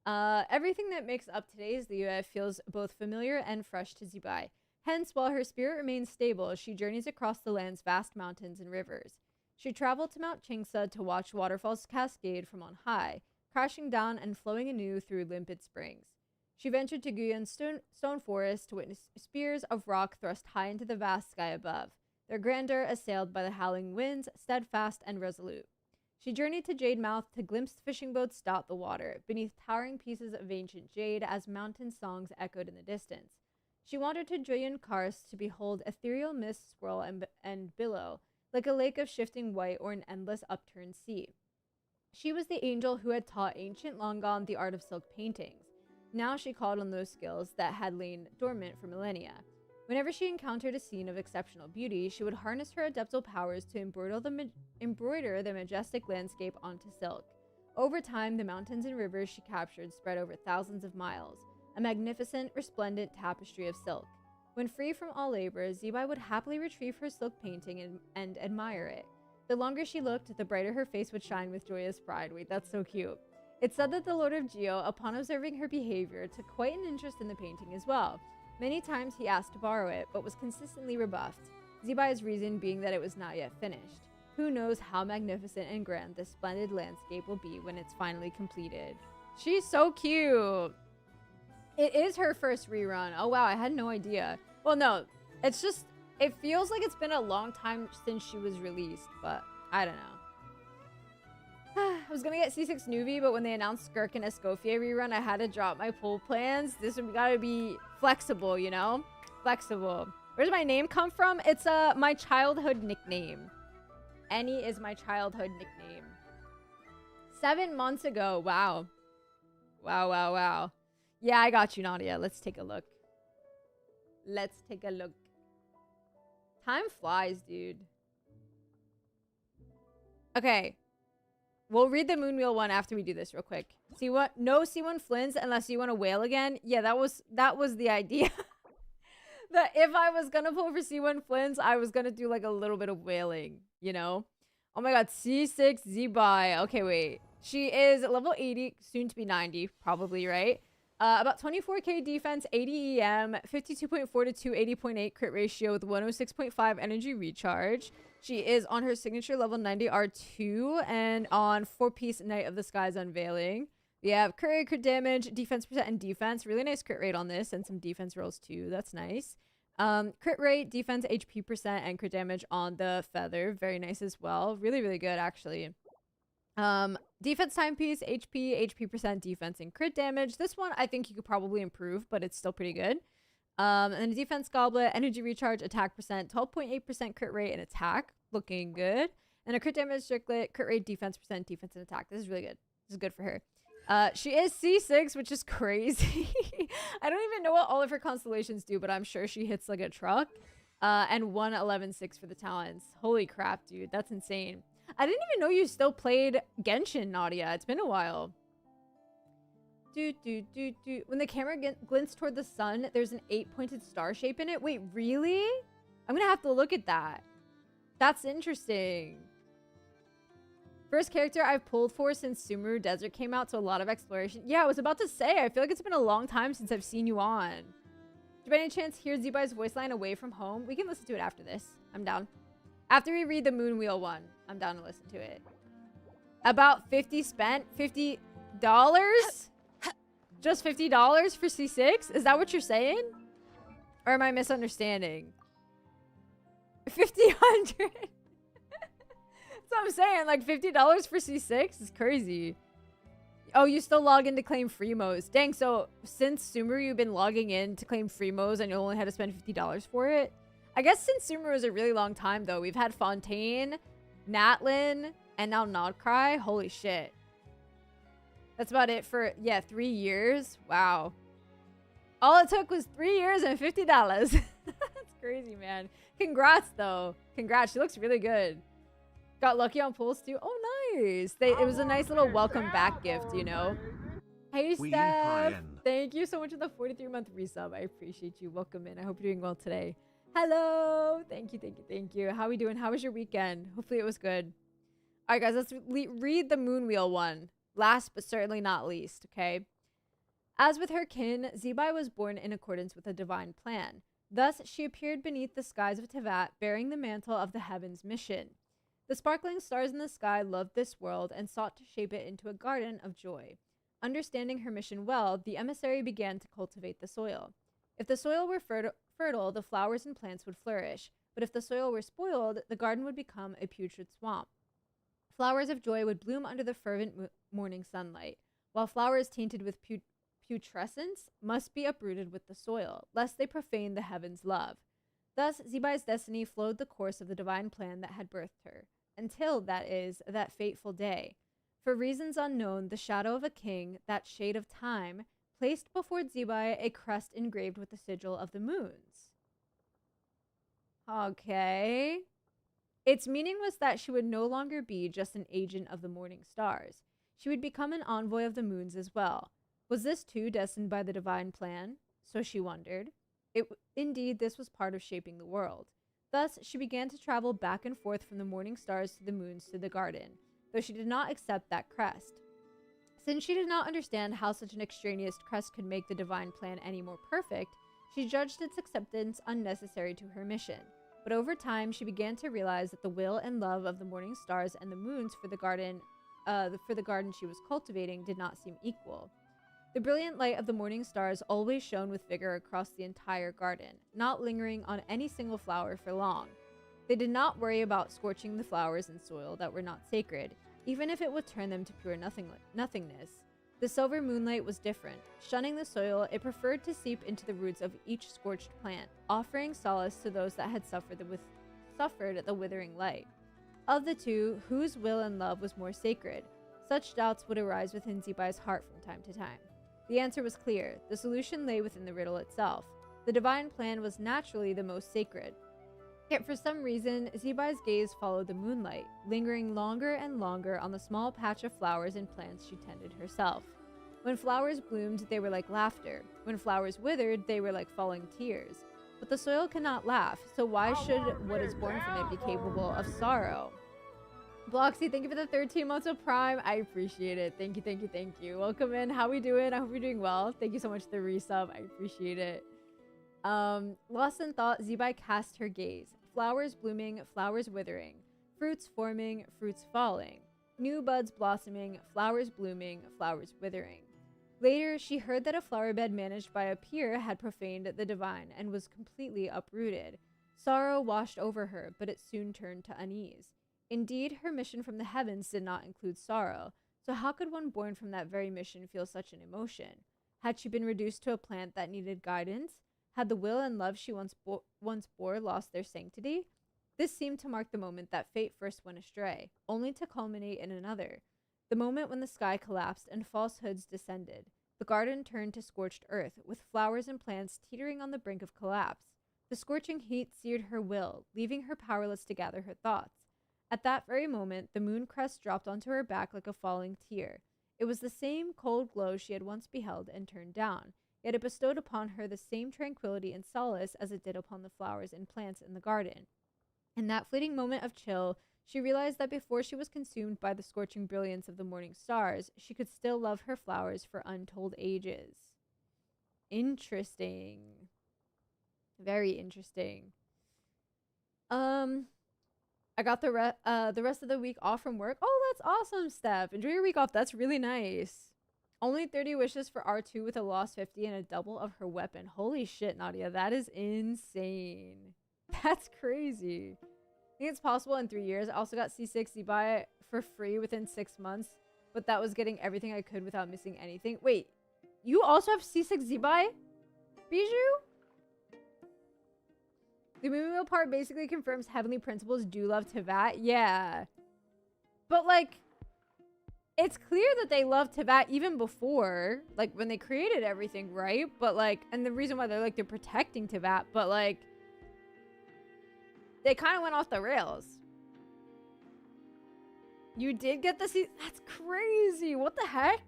Everything that makes up today's Liyue feels both familiar and fresh to Zibai. Hence, while her spirit remains stable, she journeys across the land's vast mountains and rivers. She traveled to Mount Chingsa to watch waterfalls cascade from on high, crashing down and flowing anew through limpid springs. She ventured to Guyon's stone forest to witness spears of rock thrust high into the vast sky above, their grandeur assailed by the howling winds, steadfast and resolute. She journeyed to Jade Mouth to glimpse fishing boats dot the water, beneath towering pieces of ancient jade as mountain songs echoed in the distance. She wandered to Julian Karst to behold ethereal mist swirl and billow, like a lake of shifting white or an endless upturned sea. She was the angel who had taught ancient long gone the art of silk paintings. Now she called on those skills that had lain dormant for millennia. Whenever she encountered a scene of exceptional beauty, she would harness her adeptal powers to embroider the majestic landscape onto silk. Over time, the mountains and rivers she captured spread over thousands of miles, a magnificent, resplendent tapestry of silk. When free from all labor, Zibai would happily retrieve her silk painting and admire it. The longer she looked, the brighter her face would shine with joyous pride. Wait, that's so cute. It's said that the Lord of Geo, upon observing her behavior, took quite an interest in the painting as well. Many times he asked to borrow it, but was consistently rebuffed, Zibai's reason being that it was not yet finished. Who knows how magnificent and grand this splendid landscape will be when it's finally completed. She's so cute! It is her first rerun. Oh wow, I had no idea. Well, no, it's just, it feels like it's been a long time since she was released, but I don't know. I was gonna get C6 Nuvi, but when they announced Skirk and Escoffier rerun, I had to drop my pool plans. This we gotta be flexible, you know? Flexible. Where does my name come from? It's my childhood nickname. Annie is my childhood nickname. 7 months ago. Wow. Wow, wow, wow. Yeah, I got you, Nadia. Let's take a look. Let's take a look. Time flies, dude. Okay. We'll read the Moonwheel one after we do this real quick. See what? No C1 Flins unless you want to whale again. Yeah, that was the idea. That if I was gonna pull for C1 Flins, I was gonna do like a little bit of whaling, you know? Oh my god, C6 Zibai. Okay, wait. She is level 80, soon to be 90, probably, right? About 24k defense, 80 EM, 52.4 to 280.8 crit ratio with 106.5 energy recharge. She is on her signature level 90 R2 and on 4-piece Night of the Skies Unveiling. We have crit rate, crit damage, defense percent, and defense. Really nice crit rate on this and some defense rolls too. That's nice. Crit rate, defense, HP percent, and crit damage on the feather. Very nice as well. Really, really good actually. Defense timepiece, HP percent, defense, and crit damage. This one I think you could probably improve, but it's still pretty good. And then a defense goblet, energy recharge, attack percent, 12.8% crit rate and attack. Looking good. And a crit damage circlet, crit rate, defense percent, defense, and attack. This is really good. This is good for her. She is C6, which is crazy. I don't even know what all of her constellations do, but I'm sure she hits like a truck. And 111.6 for the talents. Holy crap, dude. That's insane. I didn't even know you still played Genshin, Nadia. It's been a while. When the camera glints toward the sun, there's an 8-pointed star shape in it. Wait, really? I'm gonna have to look at that. That's interesting. First character I've pulled for since Sumeru Desert came out, so a lot of exploration. Yeah, I was about to say, I feel like it's been a long time since I've seen you on. Do you by any chance hear Zibai's voice line away from home? We can listen to it after this. I'm down. After we read the Moonwheel one, I'm down to listen to it. About 50 spent? $50? Just $50 for C6? Is that what you're saying? Or am I misunderstanding? 100. That's what I'm saying. Like $50 for C6 is crazy. Oh, you still log in to claim free modes. Dang, so since Sumeru you've been logging in to claim free modes and you only had to spend $50 for it? I guess since Sumeru is a really long time though, we've had Fontaine, Natlin, and now Nodcry. Holy shit. That's about it for, yeah, 3 years. Wow. All it took was 3 years and $50. That's crazy, man. Congrats, though. Congrats. She looks really good. Got lucky on pulls, too. Oh, nice. It was a nice little welcome back gift, you know? Hey, Wee Steph. Hien. Thank you so much for the 43-month resub. I appreciate you. Welcome in. I hope you're doing well today. Hello. Thank you, thank you, thank you. How are we doing? How was your weekend? Hopefully it was good. All right, guys, let's read the moon wheel one. Last but certainly not least, okay? As with her kin, Zebai was born in accordance with a divine plan. Thus, she appeared beneath the skies of Tevat, bearing the mantle of the heavens mission. The sparkling stars in the sky loved this world and sought to shape it into a garden of joy. Understanding her mission well, the emissary began to cultivate the soil. If the soil were fertile, the flowers and plants would flourish, but if the soil were spoiled, the garden would become a putrid swamp. Flowers of joy would bloom under the fervent morning sunlight, while flowers tainted with putrescence must be uprooted with the soil, lest they profane the heavens' love. Thus, Zebai's destiny flowed the course of the divine plan that had birthed her, until, that is, that fateful day. For reasons unknown, the shadow of a king, that shade of time, placed before Zebai a crest engraved with the sigil of the moons. Okay. Its meaning was that she would no longer be just an agent of the morning stars. She would become an envoy of the moons as well. Was this too destined by the divine plan? So she wondered. Indeed, this was part of shaping the world. Thus, she began to travel back and forth from the morning stars to the moons to the garden, though she did not accept that crest. Since she did not understand how such an extraneous crest could make the divine plan any more perfect, she judged its acceptance unnecessary to her mission. But over time, she began to realize that the will and love of the morning stars and the moons for the garden she was cultivating did not seem equal. The brilliant light of the morning stars always shone with vigor across the entire garden, not lingering on any single flower for long. They did not worry about scorching the flowers and soil that were not sacred, even if it would turn them to pure nothingness. The silver moonlight was different. Shunning the soil, it preferred to seep into the roots of each scorched plant, offering solace to those that had suffered the withering light. Of the two, whose will and love was more sacred? Such doubts would arise within Zebai's heart from time to time. The answer was clear. The solution lay within the riddle itself. The divine plan was naturally the most sacred. Yet for some reason, Zebai's gaze followed the moonlight, lingering longer and longer on the small patch of flowers and plants she tended herself. When flowers bloomed, they were like laughter. When flowers withered, they were like falling tears. But the soil cannot laugh, so why should what is born from it be capable of sorrow? Bloxy, thank you for the 13 months of Prime. I appreciate it. Thank you, thank you, thank you. Welcome in. How we doing? I hope you're doing well. Thank you so much for the resub. I appreciate it. Lost in thought, Zebai cast her gaze. Flowers blooming, flowers withering. Fruits forming, fruits falling. New buds blossoming, flowers blooming, flowers withering. Later, she heard that a flower bed managed by a peer had profaned the divine and was completely uprooted. Sorrow washed over her, but it soon turned to unease. Indeed, her mission from the heavens did not include sorrow, so how could one born from that very mission feel such an emotion? Had she been reduced to a plant that needed guidance? Had the will and love she once bore lost their sanctity? This seemed to mark the moment that fate first went astray, only to culminate in another. The moment when the sky collapsed and falsehoods descended. The garden turned to scorched earth, with flowers and plants teetering on the brink of collapse. The scorching heat seared her will, leaving her powerless to gather her thoughts. At that very moment, the moon crest dropped onto her back like a falling tear. It was the same cold glow she had once beheld and turned down, yet it bestowed upon her the same tranquility and solace as it did upon the flowers and plants in the garden. In that fleeting moment of chill, she realized that before she was consumed by the scorching brilliance of the morning stars, she could still love her flowers for untold ages. Interesting. Very interesting. I got the rest of the week off from work. Oh, that's awesome, Steph. Enjoy your week off. That's really nice. Only 30 wishes for R2 with a lost 50 and a double of her weapon. Holy shit, Nadia. That is insane. That's crazy. I think it's possible in 3 years. I also got C6 Zebai for free within 6 months, but that was getting everything I could without missing anything. Wait, you also have C6 Zebai? Bijou? The moon wheel part basically confirms heavenly principles do love Tevat. Yeah. But, like, it's clear that they love Tevat even before, like, when they created everything, right? But, like, and the reason why they're protecting Tevat, but, like, they kind of went off the rails. You did get the season. That's crazy. What the heck?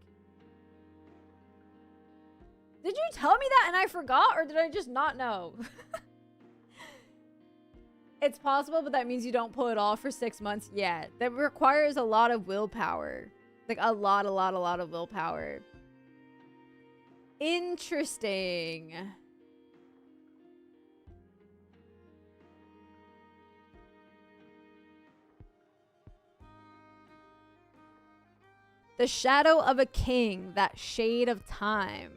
Did you tell me that and I forgot, or did I just not know? It's possible, but that means you don't pull it off for 6 months yet. That requires a lot of willpower. Like a lot of willpower. Interesting. The shadow of a king, that shade of time.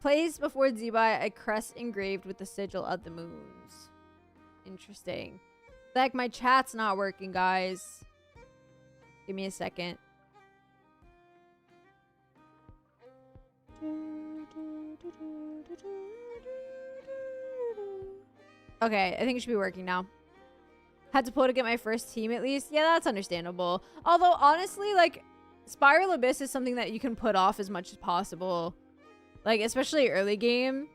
Placed before Zebai a crest engraved with the sigil of the moons. Interesting. Like my chat's not working, guys. Give me a second. Okay, I think it should be working now. Had to pull to get my first team at least. Yeah, that's understandable. Although, honestly, like, Spiral Abyss is something that you can put off as much as possible. Like, especially early game.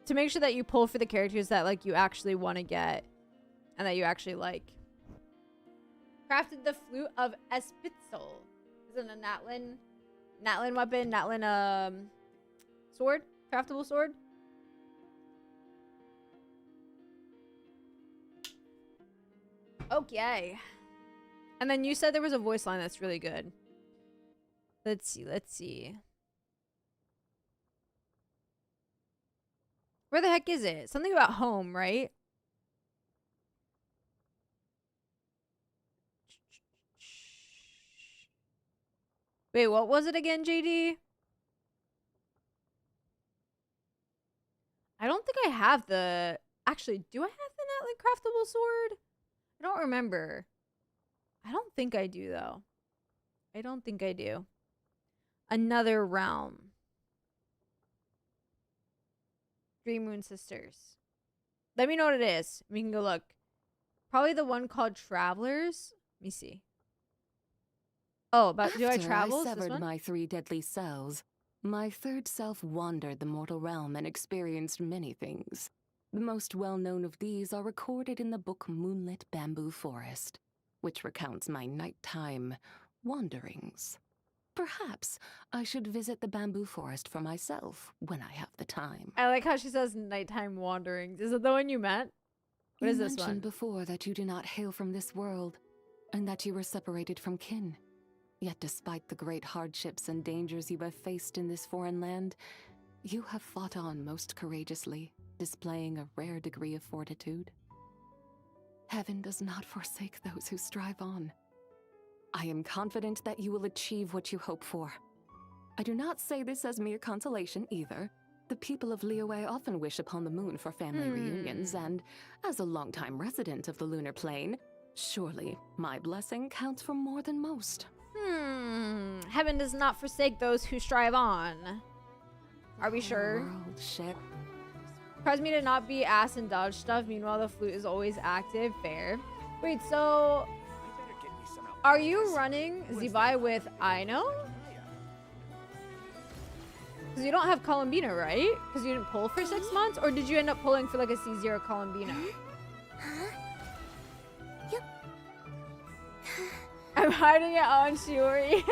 To make sure that you pull for the characters that, like, you actually want to get. And that you actually like. Crafted the Flute of Espitzel. Is it a Natlin weapon? Natlin, sword? Craftable sword? Okay. And then you said there was a voice line that's really good. Let's see. Where the heck is it? Something about home, right? Wait, what was it again, JD? I don't think I have the... Actually, do I have the Natlin craftable sword? I don't remember. I don't think I do, though. I don't think I do. Another realm. Dream Moon Sisters. Let me know what it is. We can go look. Probably the one called Travelers. Let me see. Oh, but do I travel? I severed my 3 deadly cells. My third self wandered the mortal realm and experienced many things. The most well-known of these are recorded in the book Moonlit Bamboo Forest, which recounts my nighttime wanderings. Perhaps I should visit the bamboo forest for myself when I have the time. I like how she says nighttime wanderings. Is it the one you meant? What is this one? You mentioned before that you do not hail from this world, and that you were separated from kin. Yet despite the great hardships and dangers you have faced in this foreign land, you have fought on most courageously, displaying a rare degree of fortitude. Heaven does not forsake those who strive on. I am confident that you will achieve what you hope for. I do not say this as mere consolation either. The people of Liyue often wish upon the moon for family reunions, and as a longtime resident of the lunar plane, surely my blessing counts for more than most. Heaven does not forsake those who strive on. Are we sure? World ship. Surprised me to not be ass and dodge stuff. Meanwhile, the flute is always active. Fair. Wait, so are you running Zebai with Aino? Because you don't have Columbina, right? Because you didn't pull for 6 months? Or did you end up pulling for like a C0 Columbina? Yep. I'm hiding it on Shiori.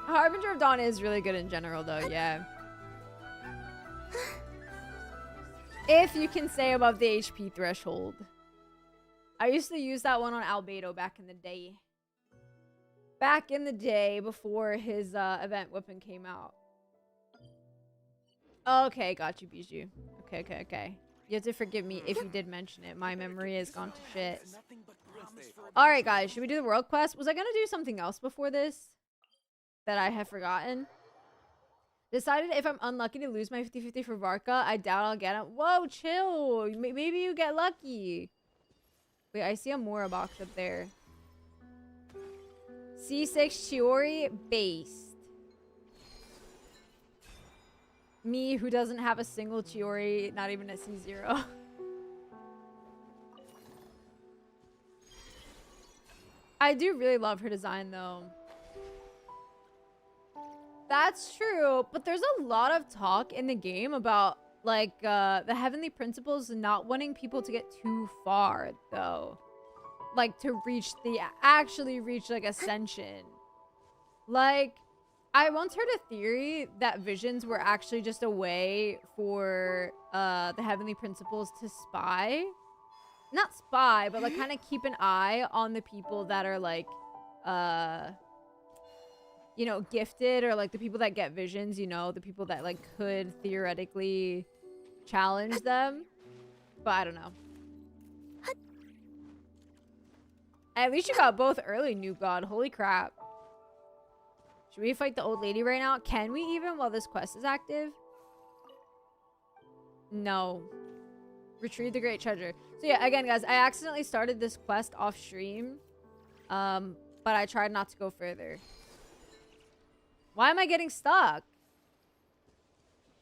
Harbinger of Dawn is really good in general, though, yeah. If you can stay above the HP threshold. I used to use that one on Albedo back in the day. Back in the day before his event weapon came out. Okay, got you, Bijou. Okay. You have to forgive me if you did mention it. My memory has gone to shit. Alright, guys. Should we do the world quest? Was I going to do something else before this that I have forgotten? Decided if I'm unlucky to lose my 50-50 for Varka, I doubt I'll get it. Whoa, chill. Maybe you get lucky. Wait, I see a Mora box up there. C6 Chiori based. Me, who doesn't have a single Chiori, not even a C0. I do really love her design, though. That's true, but there's a lot of talk in the game about, like, the Heavenly Principles not wanting people to get too far, though. like to reach the actually reach like ascension. Like, I once heard a theory that visions were actually just a way for the heavenly principles to spy. Not spy, but like kind of keep an eye on the people that are like you know, gifted, or like the people that get visions, you know, the people that like could theoretically challenge them. But I don't know. At least you got both early, New God. Holy crap. Should we fight the old lady right now? Can we even while this quest is active? No. Retrieve the great treasure. So yeah, again, guys, I accidentally started this quest off stream. But I tried not to go further. Why am I getting stuck?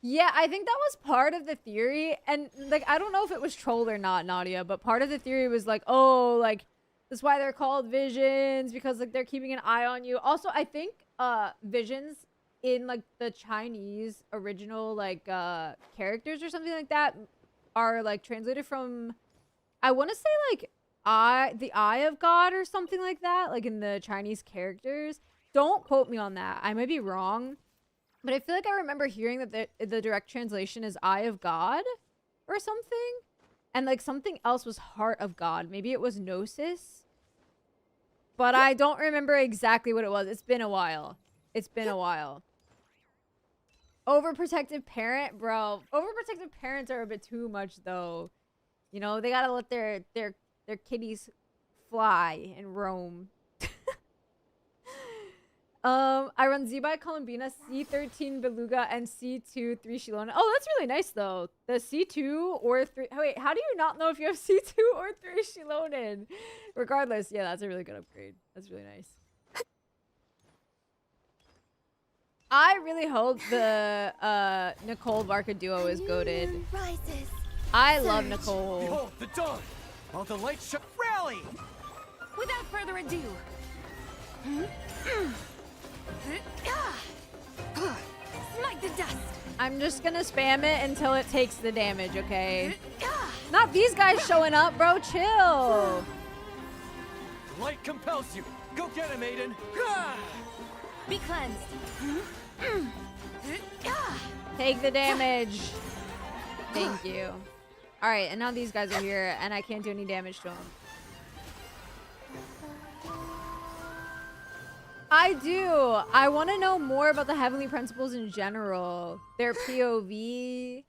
Yeah, I think that was part of the theory. And, like, I don't know if it was trolled or not, Nadia, but part of the theory was, like, oh, like, that's why they're called visions, because, like, they're keeping an eye on you. Also, I think, visions in, like, the Chinese original, like, characters or something like that are, like, translated from, I want to say, like, the eye of God or something like that, like, in the Chinese characters. Don't quote me on that. I might be wrong. But I feel like I remember hearing that the direct translation is Eye of God or something. And like something else was Heart of God. Maybe it was Gnosis. But I don't remember exactly what it was. It's been a while. It's been a while. Overprotective parent? Bro, overprotective parents are a bit too much though. You know, they gotta let their kitties fly and roam. I run Z by Columbina, C13 Beluga, and C2 3 Shilona. Oh, that's really nice though. The C2 or 3. Oh, wait, how do you not know if you have C2 or 3 Shilonen? Regardless, yeah, that's a really good upgrade. That's really nice. I really hope the Nicole Varka duo is goated. I love Nicole. Behold the dawn! All the light shall rally! Without further ado. Smite the dust. I'm just gonna spam it until it takes the damage, okay? Not these guys showing up, bro. Chill. Light compels you. Go get him, Aiden. Be cleansed. Take the damage. Thank you. All right, and now these guys are here, and I can't do any damage to them. I do. I want to know more about the heavenly principles in general. Their POV,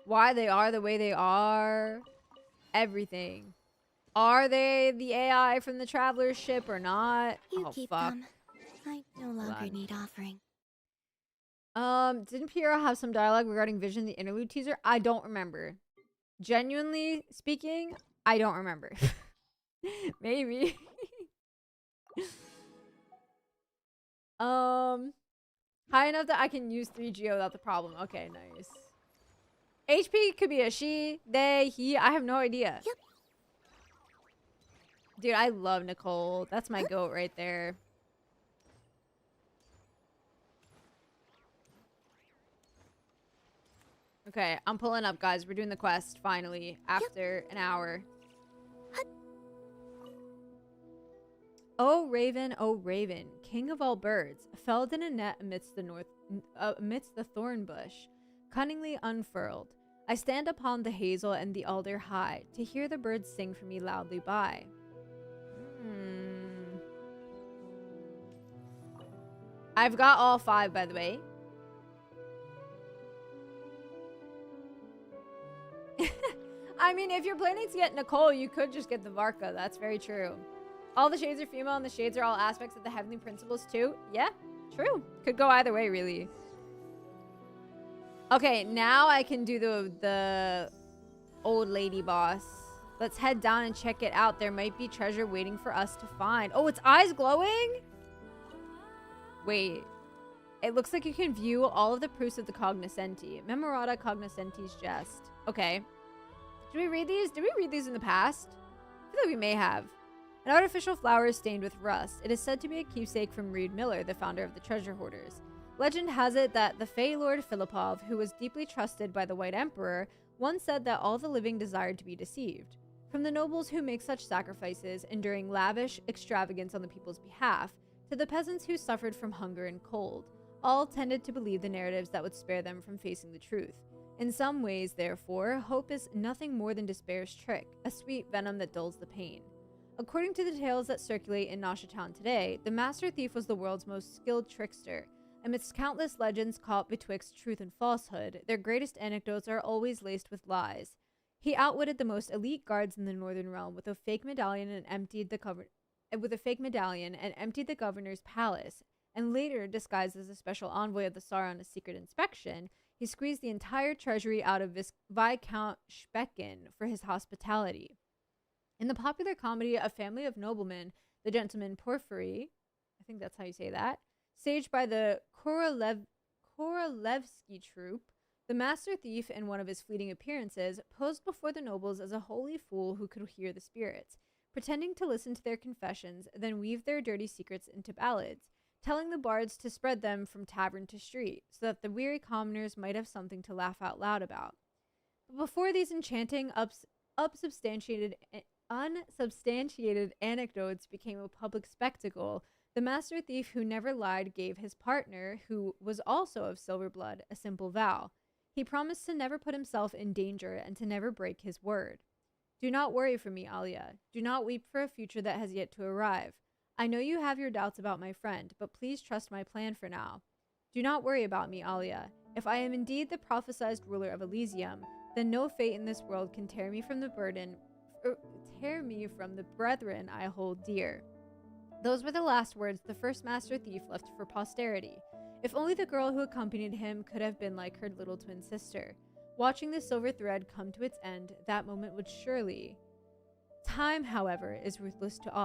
why they are the way they are, everything. Are they the AI from the traveler's ship or not? You oh, keep fuck. them. I no longer need offering. Didn't Piero have some dialogue regarding Vision, the interlude teaser? I don't remember. Genuinely speaking, I don't remember. Maybe. High enough that I can use 3GO without the problem. Okay, nice. HP could be a she, they, he. I have no idea. Yep. Dude, I love Nicole. That's my goat right there. Okay, I'm pulling up, guys. We're doing the quest, finally, after an hour. O Raven, king of all birds, felled in a net amidst the thorn bush, cunningly unfurled. I stand upon the hazel and the alder high, to hear the birds sing for me loudly by. I've got all 5, by the way. I mean, if you're planning to get Nicole, you could just get the Varka. That's very true. All the shades are female, and the shades are all aspects of the heavenly principles, too. Yeah, true. Could go either way, really. Okay, now I can do the old lady boss. Let's head down and check it out. There might be treasure waiting for us to find. Oh, its eyes glowing? Wait. It looks like you can view all of the proofs of the cognoscenti. Memorata cognoscenti's jest. Okay. Did we read these? Did we read these in the past? I feel like we may have. An artificial flower is stained with rust. It is said to be a keepsake from Reed Miller, the founder of the Treasure Hoarders. Legend has it that the Fey Lord Filipov, who was deeply trusted by the White Emperor, once said that all the living desired to be deceived. From the nobles who make such sacrifices, enduring lavish extravagance on the people's behalf, to the peasants who suffered from hunger and cold, all tended to believe the narratives that would spare them from facing the truth. In some ways, therefore, hope is nothing more than despair's trick, a sweet venom that dulls the pain. According to the tales that circulate in Nasha Town today, the Master Thief was the world's most skilled trickster. Amidst countless legends caught betwixt truth and falsehood, their greatest anecdotes are always laced with lies. He outwitted the most elite guards in the Northern Realm with a fake medallion and emptied the governor's palace, and later, disguised as a special envoy of the Tsar on a secret inspection, he squeezed the entire treasury out of Viscount Specken for his hospitality. In the popular comedy A Family of Noblemen, the gentleman Porphyry, I think that's how you say that, staged by the Korolevsky troupe, the Master Thief, in one of his fleeting appearances, posed before the nobles as a holy fool who could hear the spirits, pretending to listen to their confessions, then weave their dirty secrets into ballads, telling the bards to spread them from tavern to street, so that the weary commoners might have something to laugh out loud about. But before these enchanting, unsubstantiated anecdotes became a public spectacle, the Master Thief who never lied gave his partner, who was also of silver blood, a simple vow. He promised to never put himself in danger and to never break his word. Do not worry for me, Alia. Do not weep for a future that has yet to arrive. I know you have your doubts about my friend, but please trust my plan for now. Do not worry about me, Alia. If I am indeed the prophesied ruler of Elysium, then no fate in this world can tear me from the brethren I hold dear. Those were the last words the first Master Thief left for posterity. If only the girl who accompanied him could have been like her little twin sister. Watching the silver thread come to its end, that moment would surely... Time, however, is ruthless to all.